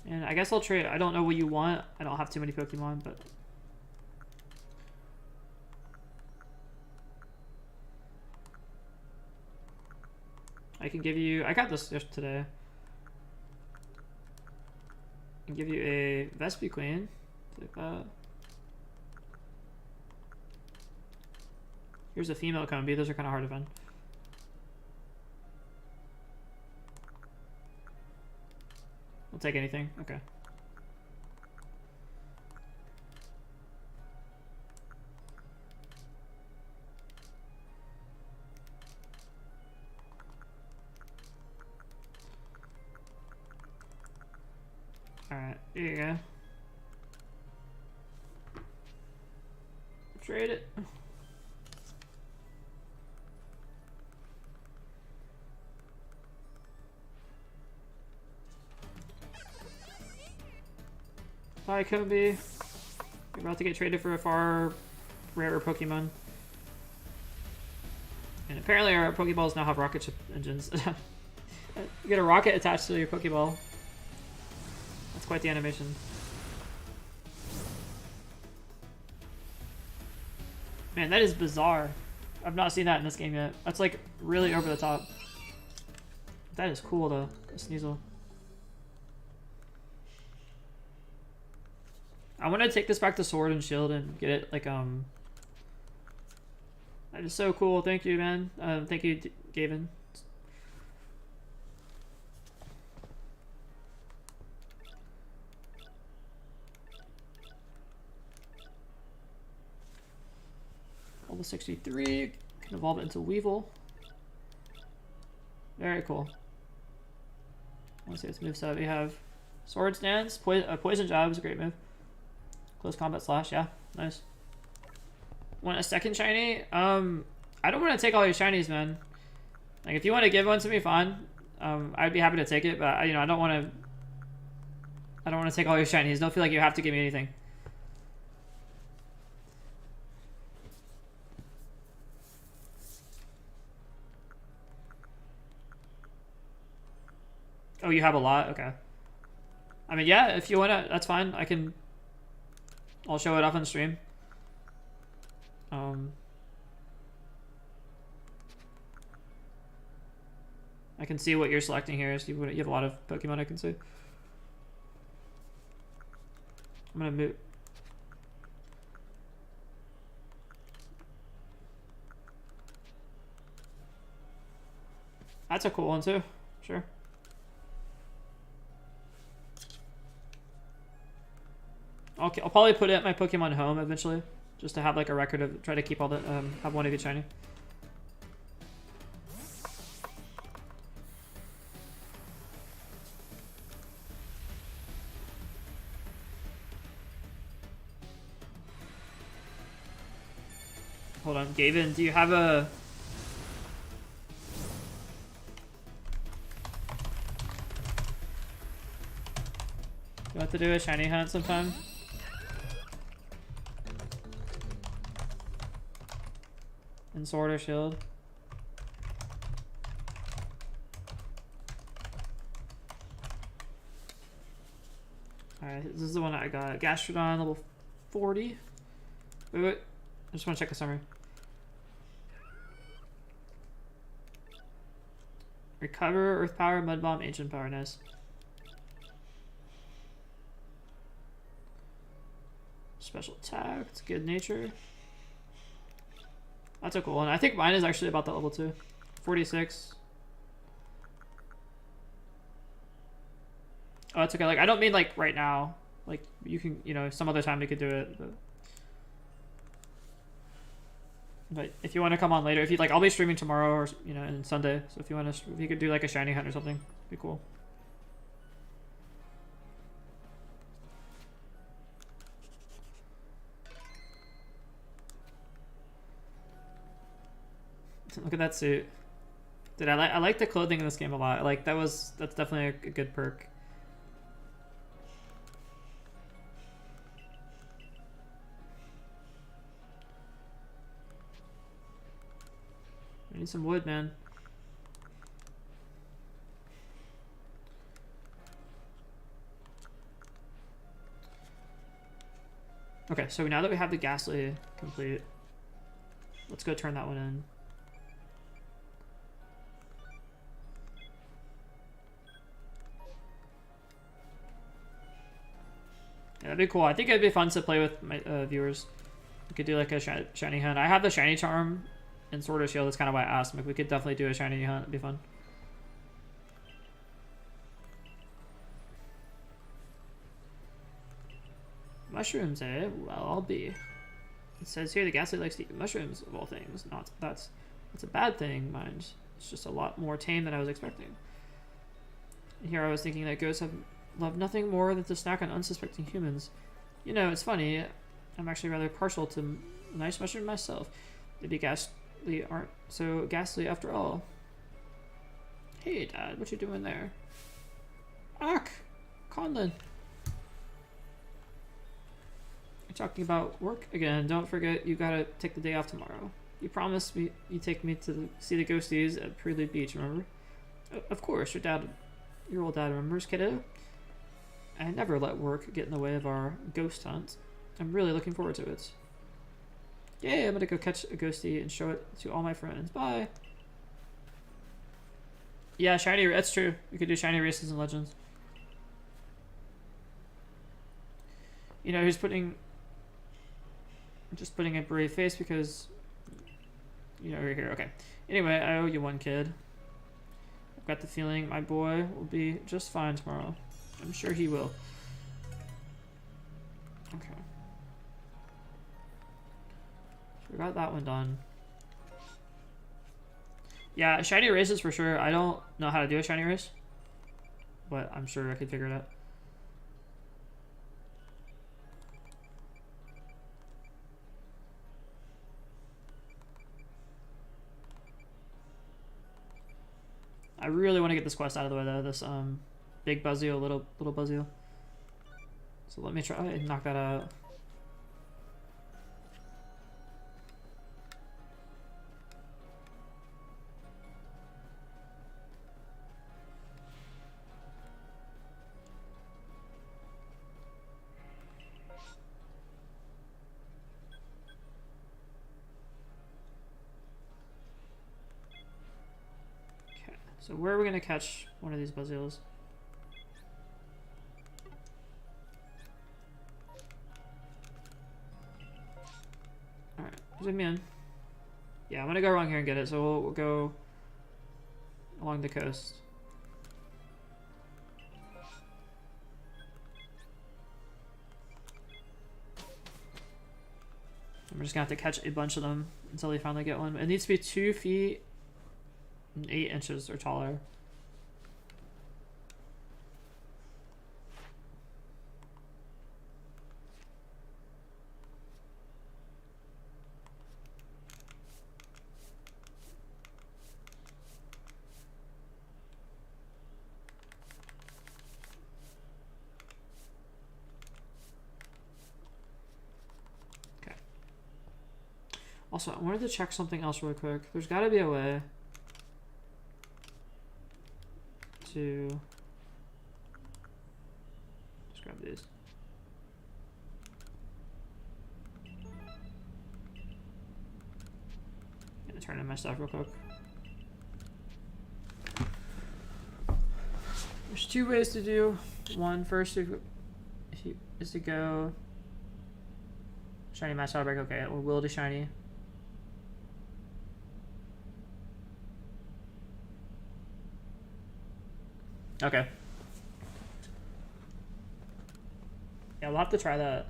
And I guess I'll trade. I don't know what you want. I don't have too many Pokemon, but I can give you. I got this just today. I can give you a Vespiquen. Like that. Here's a female Combi. Those are kind of hard to find. I'll take anything. Okay. Alright, here you go. Trade it. Bye, Kobe. You're about to get traded for a far rarer Pokemon. And a Apparently our Pokeballs now have rocket ship engines. You get a rocket attached to your Pokeball. That's quite the animation. Man, that is bizarre. I've not seen that in this game yet. That's like really over the top. That is cool though, Sneasel. I want to take this back to Sword and Shield and get it like that is so cool. Thank you, man. Thank you, Gavin. Level 63, can evolve it into Weevil. Very cool. Let's see its moveset. We have Sword Stance, Poison Jab is a great move. Close Combat Slash, yeah, nice. Want a second shiny? I don't want to take all your shinies, man. Like, if you want to give one to me, fine. I'd be happy to take it, but I don't want to take all your shinies. Don't feel like you have to give me anything. Oh, you have a lot? Okay. I mean, yeah, if you want to, that's fine. I'll show it off on stream. I can see what you're selecting here. So you have a lot of Pokemon I can see. I'm gonna move. That's a cool one too. Sure. Okay, I'll probably put it at my Pokemon home eventually, just to have like a record of try to keep all the have one of each shiny. Hold on, Gavin, do you have a? You have to do a shiny hunt sometime. In Sword or Shield. Alright, this is the one I got. Gastrodon, level 40. Wait. I just want to check the summary. Recover, Earth Power, Mud Bomb, Ancient Power. Nice. Special attack. It's good nature. That's a cool one. I think mine is actually about that level too. 46. Oh, that's okay. Like, I don't mean like right now. Like, you can, some other time you could do it. But if you want to come on later, if you like, I'll be streaming tomorrow or and Sunday. So if you could do like a shiny hunt or something, it'd be cool. Look at that suit. Dude, I like the clothing in this game a lot. Like that's definitely a good perk. I need some wood, man. Okay, so now that we have the Ghastly complete, let's go turn that one in. Yeah, that'd be cool. I think it'd be fun to play with my viewers. We could do like a shiny hunt. I have the shiny charm in Sword or Shield. That's kind of why I asked. Like, we could definitely do a shiny hunt. It'd be fun. Mushrooms, eh? Well, I'll be. It says here the Ghastly likes to eat mushrooms of all things. That's a bad thing, mind. It's just a lot more tame than I was expecting. And here I was thinking that ghosts love nothing more than to snack on unsuspecting humans. It's funny. I'm actually rather partial to a nice mushroom myself. Maybe Ghastly aren't so ghastly after all. Hey, Dad, what you doing there? Ack! Conlon. You're talking about work again. Don't forget you gotta take the day off tomorrow. You promised me you'd take me to see the ghosties at Prelude Beach, remember? Of course, your old dad remembers, kiddo. I never let work get in the way of our ghost hunt. I'm really looking forward to it. Yay, I'm gonna go catch a ghostie and show it to all my friends. Bye. Yeah, shiny, that's true. We could do shiny races in Legends. You know, he's just putting a brave face because, you know, you're here. Okay. Anyway, I owe you one, kid. I've got the feeling my boy will be just fine tomorrow. I'm sure he will. Okay. So we got that one done. Yeah, shiny races for sure. I don't know how to do a shiny race, but I'm sure I could figure it out. I really want to get this quest out of the way though. This big Buzzio, little Buzzio. So let me try and knock that out. So where are we gonna catch one of these Buzzios? Alright, zoom in. Yeah, I'm gonna go around here and get it, so we'll go along the coast. I'm just gonna have to catch a bunch of them until we finally get one. It needs to be 2 feet and 8 inches or taller. Also, I wanted to check something else really quick. There's got to be a way to just grab these. Gonna turn in my stuff real quick. There's 2 ways to do. One, first is to go shiny match outbreak. Okay, or will to shiny. Okay. Yeah, we'll have to try that.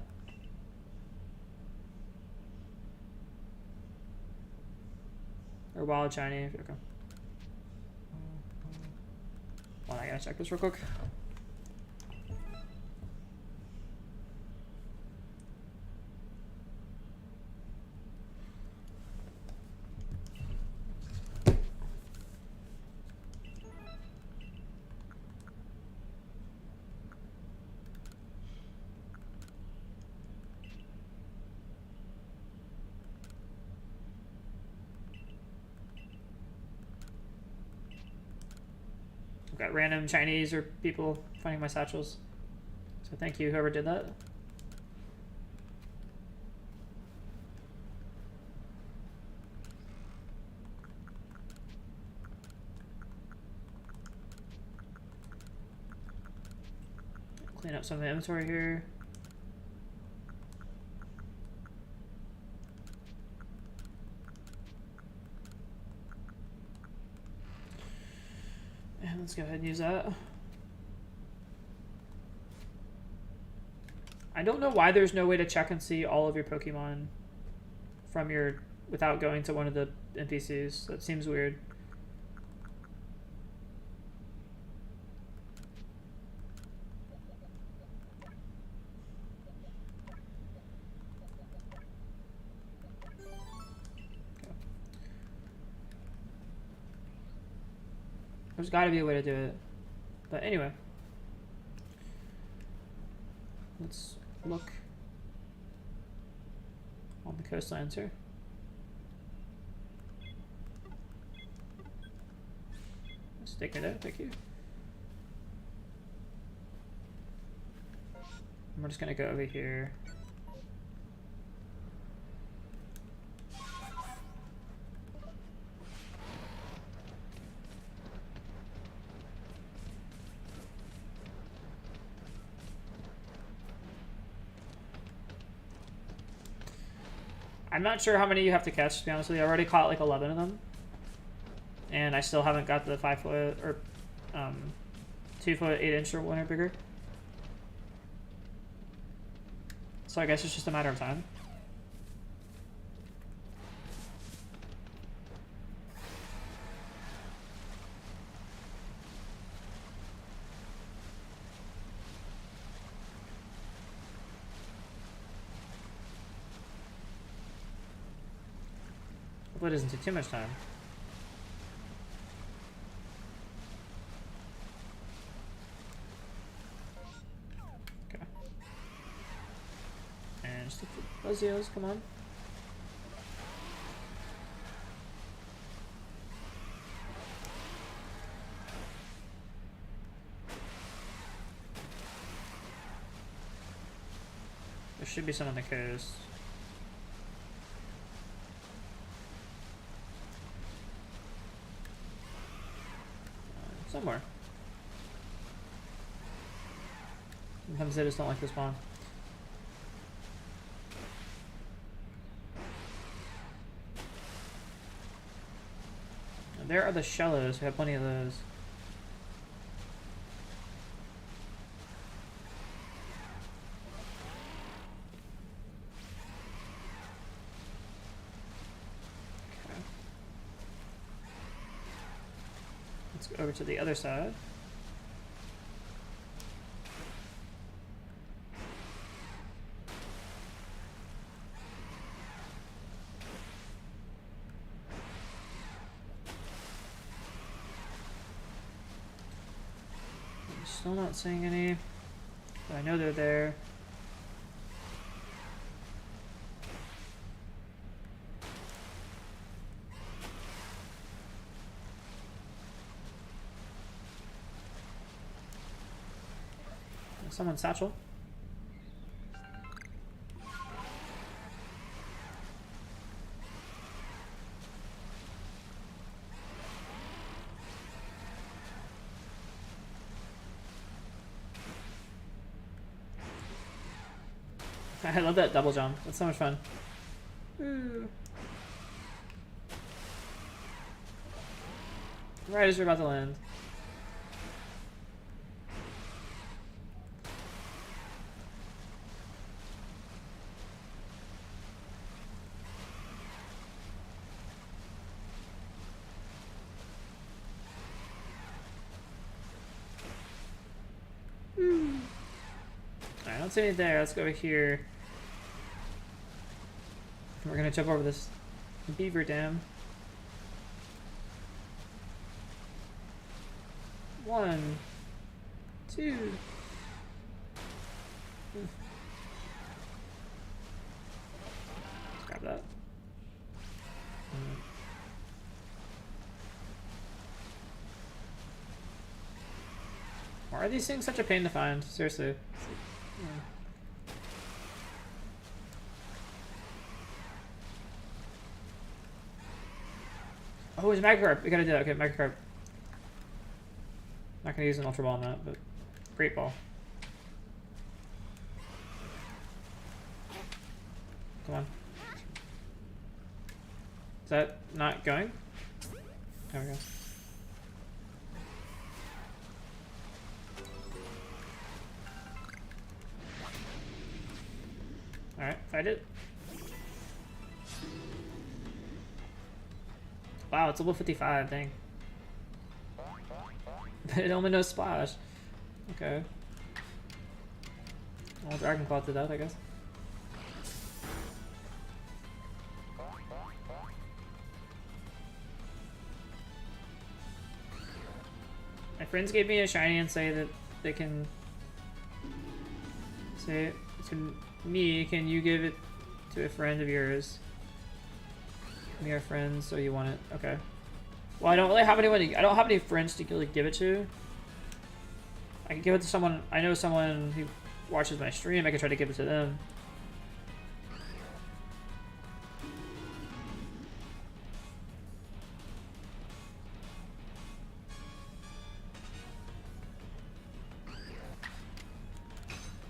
Or wild shiny. Okay. Well, I gotta check this real quick. Got random Chinese or people finding my satchels. So thank you, whoever did that. Clean up some of the inventory here. Let's go ahead and use that. I don't know why there's no way to check and see all of your Pokemon from your without going to one of the NPCs. That seems weird. There's got to be a way to do it. But anyway. Let's look on the coastlines here. Take me there, thank you. And we're just gonna go over here. I'm not sure how many you have to catch, to be honest with you. I already caught like 11 of them. And I still haven't got the 5 foot or 2 foot 8 inch or one or bigger. So I guess it's just a matter of time. Hopefully it doesn't take too much time. Okay. And just the Buzzios, come on. There should be some on the coast. Somewhere. Sometimes they just don't like to spawn. And there are the shallows. We have plenty of those. Okay. Let's go over to the other side. Still not seeing any, but I know they're there. Someone's satchel. I love that double jump. That's so much fun. Ooh. Right as you're about to land. Alright, I don't see any there. Let's go over here. We're gonna jump over this beaver dam. 1, 2. Let's grab that. Why are these things such a pain to find? Seriously. Oh, it's Magikarp. We gotta do that. Okay, Magikarp. Not gonna use an Ultra Ball on that, but Great Ball. Come on. Is that not going? There we go. Alright, fight it. Wow, it's level 55, dang. It only knows Splash. Okay. Well, Dragon Claw did that, I guess. My friends gave me a shiny and say that they can say to me, can you give it to a friend of yours? We are friends, so you want it. Okay. Well, I don't really have anyone. I don't have any friends to really give it to. I can give it to someone. I know someone who watches my stream. I can try to give it to them.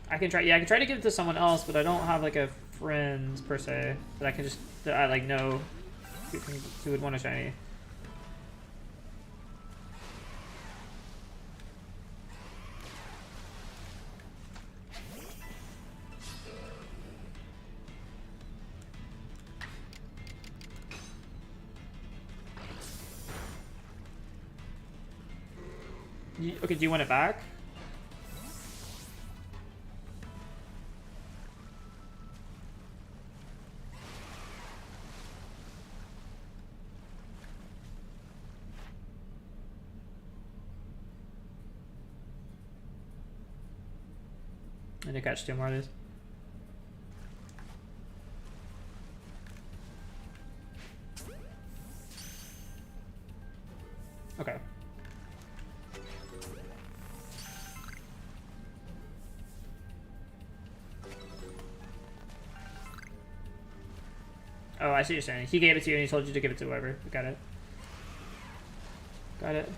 I can try. Yeah, I can try to give it to someone else, but I don't have like a friend per se that I can just that I like know who would want a shiny. Okay, do you want it back? I need to catch 2 more of these. Okay. Oh, I see what you're saying. He gave it to you and he told you to give it to whoever. Got it. Got it.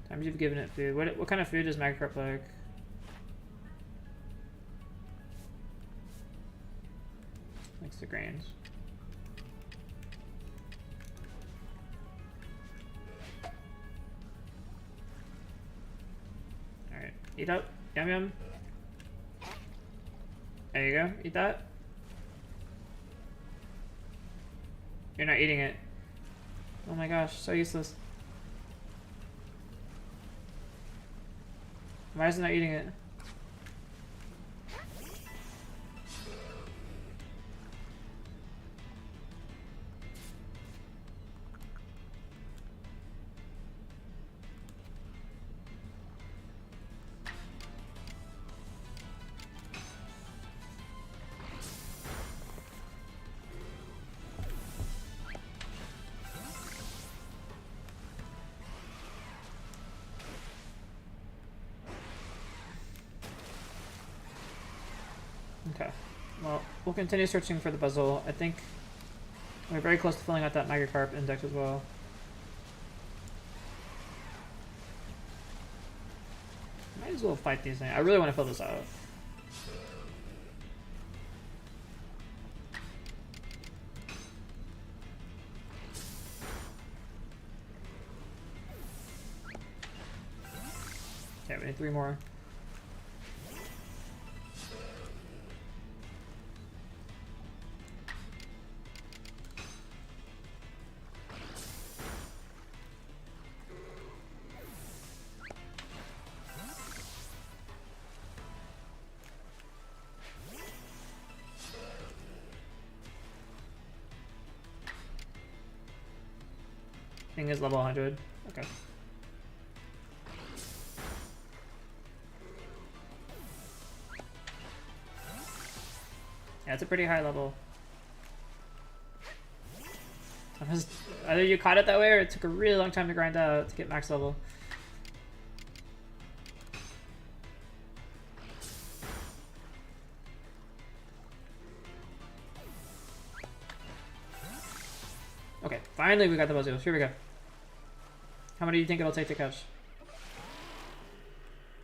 Times you've given it food. What kind of food does Magikarp like? Likes the grains. Alright. Eat up. Yum yum. There you go. Eat that. You're not eating it. Oh my gosh, so useless. Why isn't it eating it? Okay. Well, we'll continue searching for the puzzle. I think we're very close to filling out that Magikarp index as well. Might as well fight these things. I really want to fill this out. Okay, we need 3 more. Thing is level 100. Okay. Yeah, it's a pretty high level. Either you caught it that way or it took a really long time to grind out to get max level. Okay, finally we got the puzzle. Here we go. How many do you think it'll take to catch?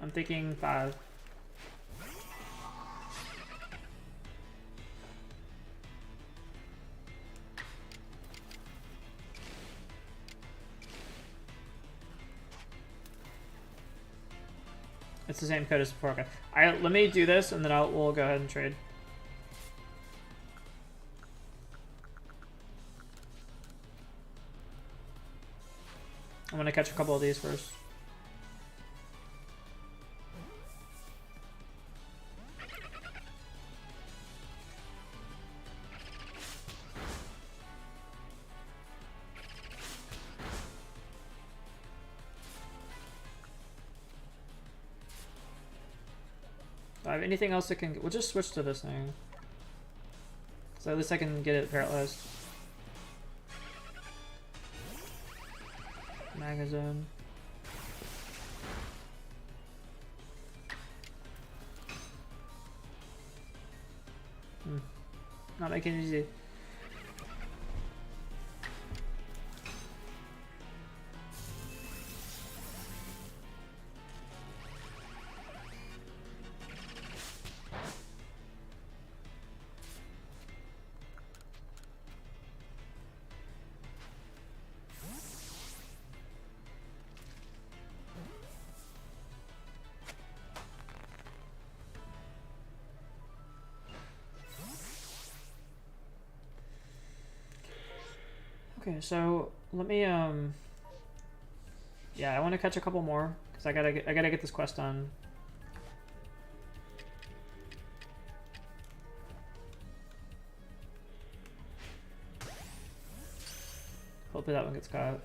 I'm thinking 5. It's the same code as before. Okay. Let me do this and then we'll go ahead and trade. I'm gonna catch a couple of these first. Do I have anything else that can... We'll just switch to this thing. So at least I can get it paralyzed. Magazine. Not making it easy. Okay, so let me yeah, I want to catch a couple more because I gotta get this quest done. Hopefully that one gets caught.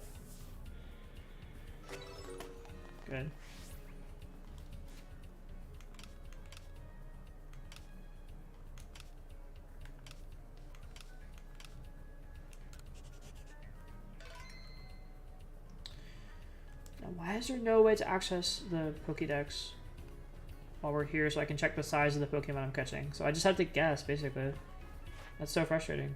Good. Why is there no way to access the Pokédex while we're here so I can check the size of the Pokemon I'm catching? So I just have to guess, basically. That's so frustrating.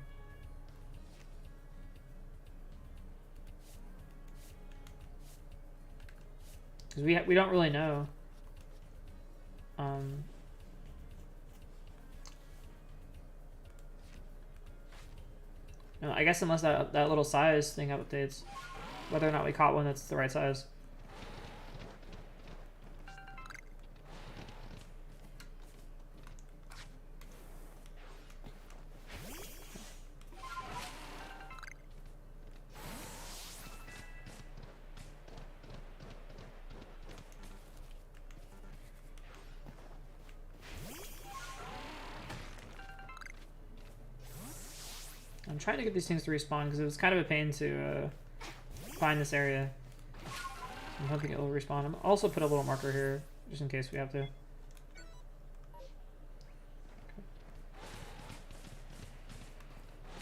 Because we don't really know. No, I guess unless that little size thing updates, whether or not we caught one that's the right size. I'm trying to get these things to respawn because it was kind of a pain to find this area. I'm hoping it will respawn. I'm also put a little marker here just in case we have to.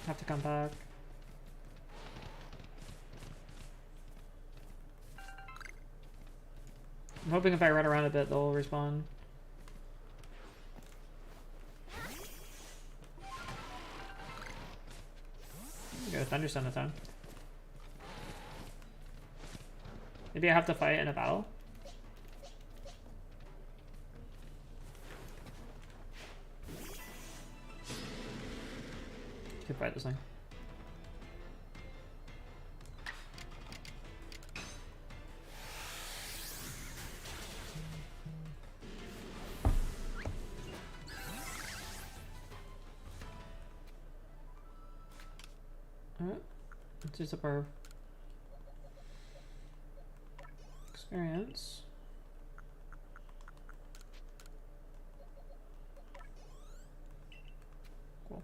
Have to come back. I'm hoping if I run around a bit, they'll respawn. Get a Thunderstone this time. Maybe I have to fight in a battle? Could fight this thing. Alright, let's use up our experience. Cool.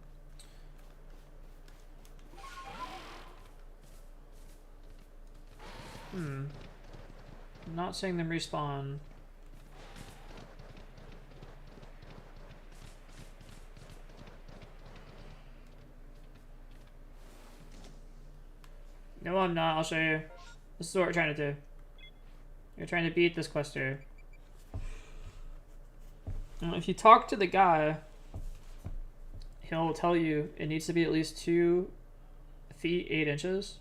I'm not seeing them respawn. No, I'm not. I'll show you. This is what we're trying to do. You're trying to beat this quest here. If you talk to the guy, he'll tell you it needs to be at least 2 feet 8 inches.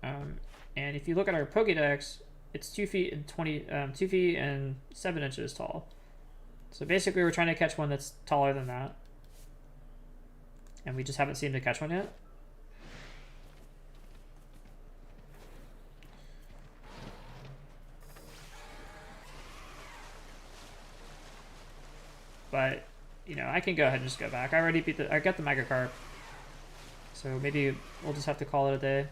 And if you look at our Pokédex, it's 2 feet and 2 feet and 7 inches tall. So basically, we're trying to catch one that's taller than that, and we just haven't seemed to catch one yet. But, you know, I can go ahead and just go back. I got the Magikarp. So maybe we'll just have to call it a day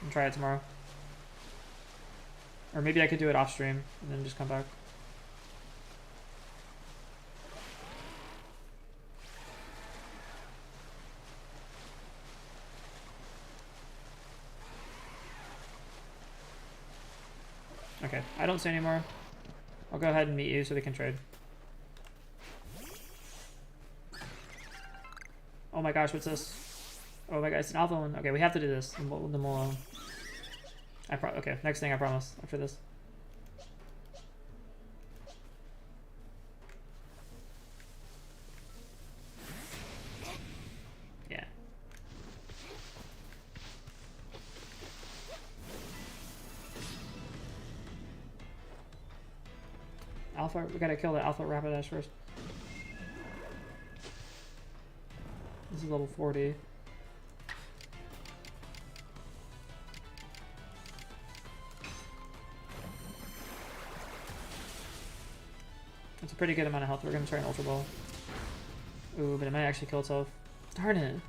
and try it tomorrow. Or maybe I could do it off stream and then just come back. Okay, I don't see any more. I'll go ahead and meet you so we can trade. Oh my gosh, what's this? Oh my god, it's an alpha one. Okay, we have to do this. Okay, next thing I promise after this. Yeah. Alpha, we gotta kill the alpha Rapidash first. This is level 40. That's a pretty good amount of health. We're gonna try an Ultra Ball. Ooh, but it might actually kill itself. Darn it.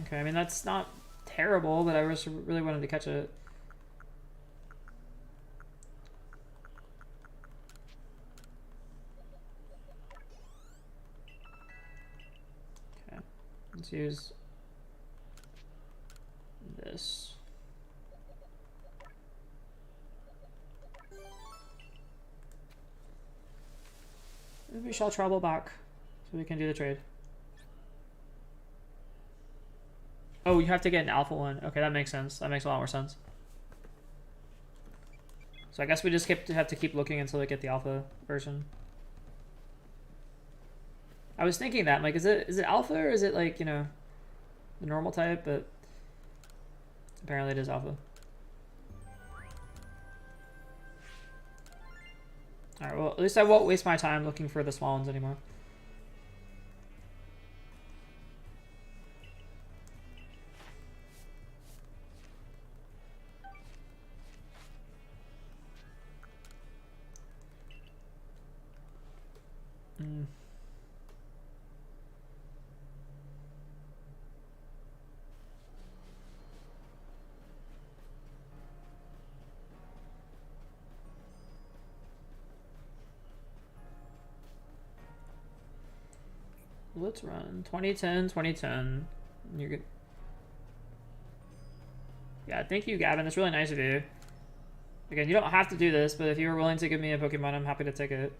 Okay, I mean, that's not terrible, but I just really wanted to catch it. Okay, let's use this. We shall travel back so we can do the trade. Oh, you have to get an alpha one. Okay, that makes sense. That makes a lot more sense. So I guess we just have to keep looking until we get the alpha version. I was thinking that, like, is it alpha or is it like, you know, the normal type? But apparently it is alpha. Alright, well, at least I won't waste my time looking for the small ones anymore. Let's run 2010, 2010. You're good. Yeah, thank you, Gavin. It's really nice of you. Again, you don't have to do this, but if you were willing to give me a Pokemon, I'm happy to take it.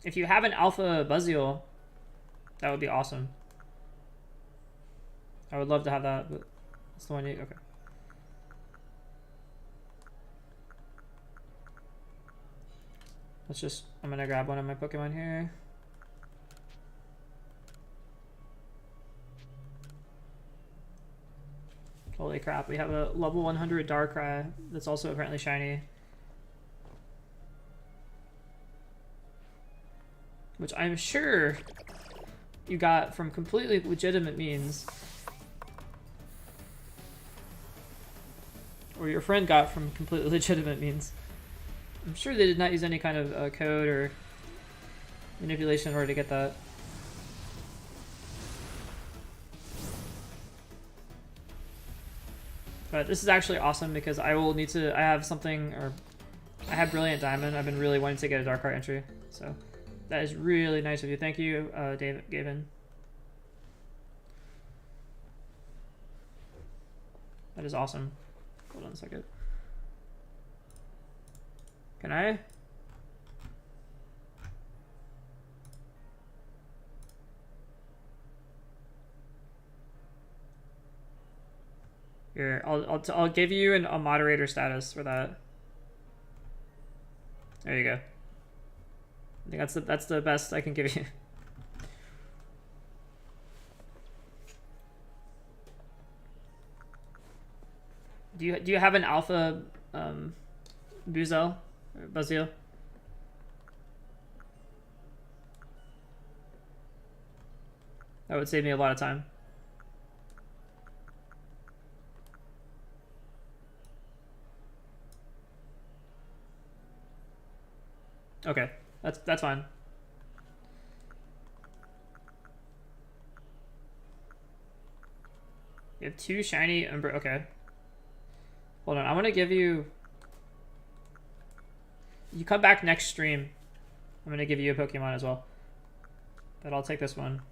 If you have an Alpha Buzzio, that would be awesome. I would love to have that, but that's the one you... Okay. Let's just... I'm gonna grab one of my Pokemon here. Holy crap, we have a level 100 Darkrai that's also apparently shiny. Which I'm sure you got from completely legitimate means. Or your friend got from completely legitimate means. I'm sure they did not use any kind of code or manipulation in order to get that. But this is actually awesome because I will need to... I have something... or I have Brilliant Diamond. I've been really wanting to get a Darkrai entry. So... that is really nice of you. Thank you, Gavin. That is awesome. Hold on a second. Can I? Here, I'll give you a moderator status for that. There you go. I think that's the best I can give you. Do you have an alpha Buzzio or Buzzio? That would save me a lot of time. Okay, that's fine. You have 2 shiny Umbra. Okay. Hold on, I want to give you... You come back next stream. I'm going to give you a Pokemon as well. But I'll take this one.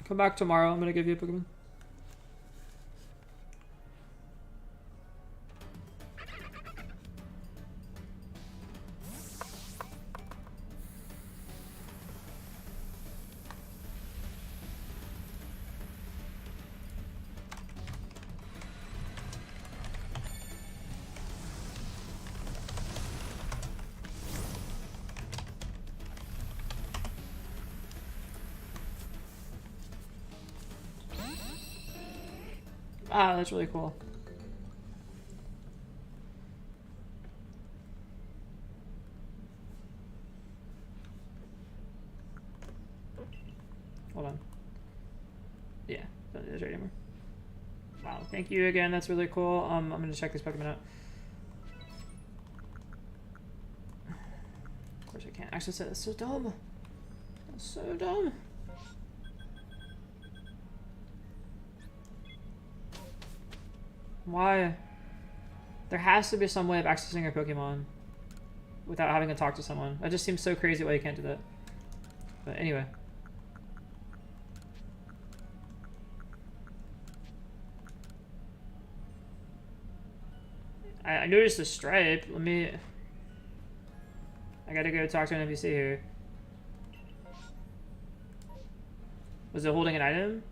Come back tomorrow, I'm going to give you a Pokemon. Ah, that's really cool. Hold on. Yeah, don't need this right anymore. Wow, thank you again. That's really cool. I'm gonna check this Pokemon out. Of course I can't access it. That's so dumb. That's so dumb. Why? There has to be some way of accessing a Pokemon without having to talk to someone. That just seems so crazy why you can't do that. But anyway. I noticed a stripe. Let me... I gotta go talk to an NPC here. Was it holding an item?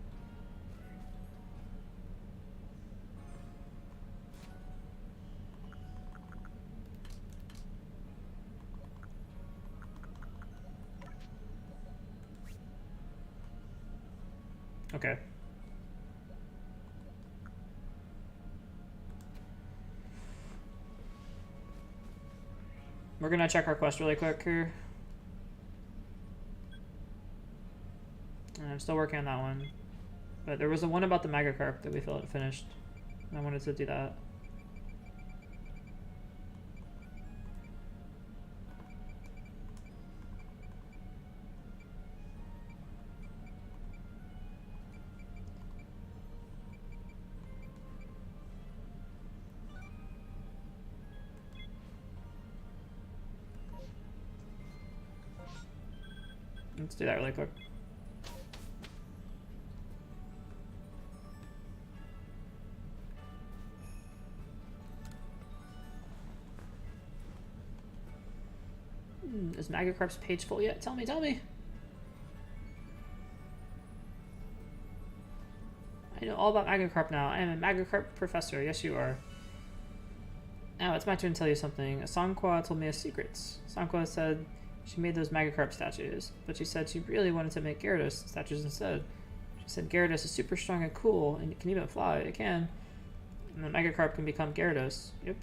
Okay. We're gonna check our quest really quick here. And I'm still working on that one. But there was the one about the Magikarp that we finished. And I wanted to do that. Let's do that really quick. Is Magikarp's page full yet? Tell me, tell me! I know all about Magikarp now. I am a Magikarp professor. Yes, you are. Now, it's my turn to tell you something. Songqua told me a secret. Songqua said she made those Magikarp statues, but she said she really wanted to make Gyarados statues instead. She said Gyarados is super strong and cool, and it can even fly. It can. And the Magikarp can become Gyarados. Yep.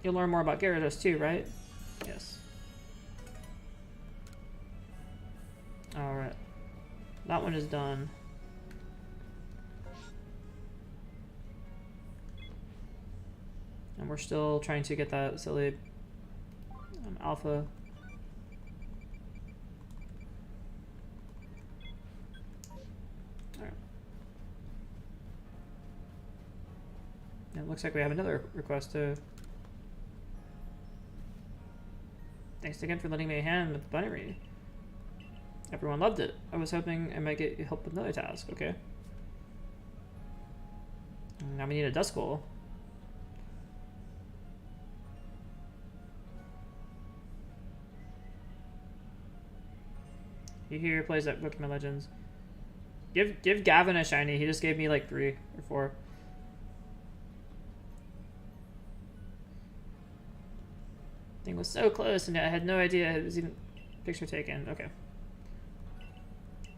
You'll learn more about Gyarados too, right? Yes. Alright. That one is done. And we're still trying to get that silly alpha. Alright. It looks like we have another request too. Thanks again for letting me a hand with the binary. Everyone loved it. I was hoping I might get help with another task. Okay. Now we need a Duskull. He here plays at Pokémon Legends. Give Gavin a shiny. He just gave me like 3 or 4. Thing was so close, and I had no idea it was even picture taken. Okay.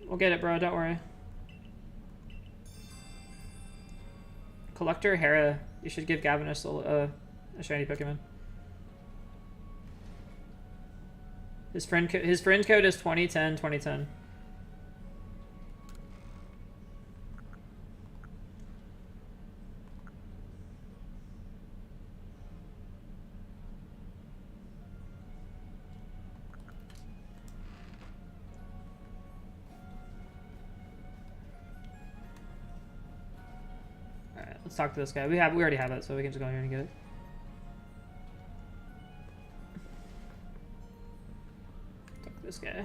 We'll get it, bro. Don't worry. Collector Hera. You should give Gavin a shiny Pokemon. His friend code is 2010 2010. Let's talk to this guy. We already have it, so we can just go here and get it. Talk to this guy.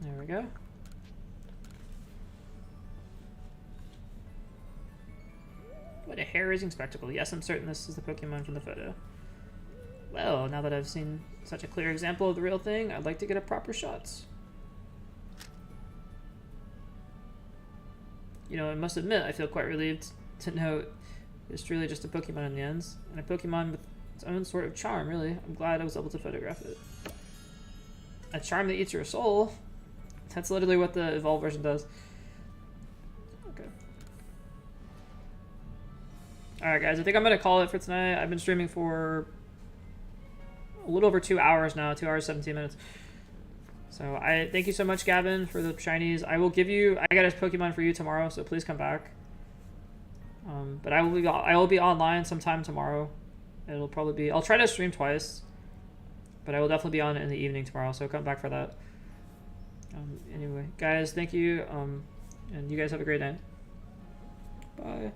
There we go. What a hair-raising spectacle. Yes, I'm certain this is the Pokemon from the photo. Well, now that I've seen such a clear example of the real thing, I'd like to get a proper shots. You know, I must admit, I feel quite relieved to know it's truly just a Pokemon in the end, and a Pokemon with its own sort of charm, really. I'm glad I was able to photograph it. A charm that eats your soul? That's literally what the evolved version does. Okay. Alright guys, I think I'm going to call it for tonight. I've been streaming for a little over 2 hours now, 2 hours, 17 minutes. So I thank you so much, Gavin, for the shinies. I will give you, I got a Pokemon for you tomorrow, so please come back. But I will be online sometime tomorrow. It'll probably be, I'll try to stream twice, but I will definitely be on in the evening tomorrow, so come back for that. Anyway, guys, thank you, and you guys have a great night. Bye.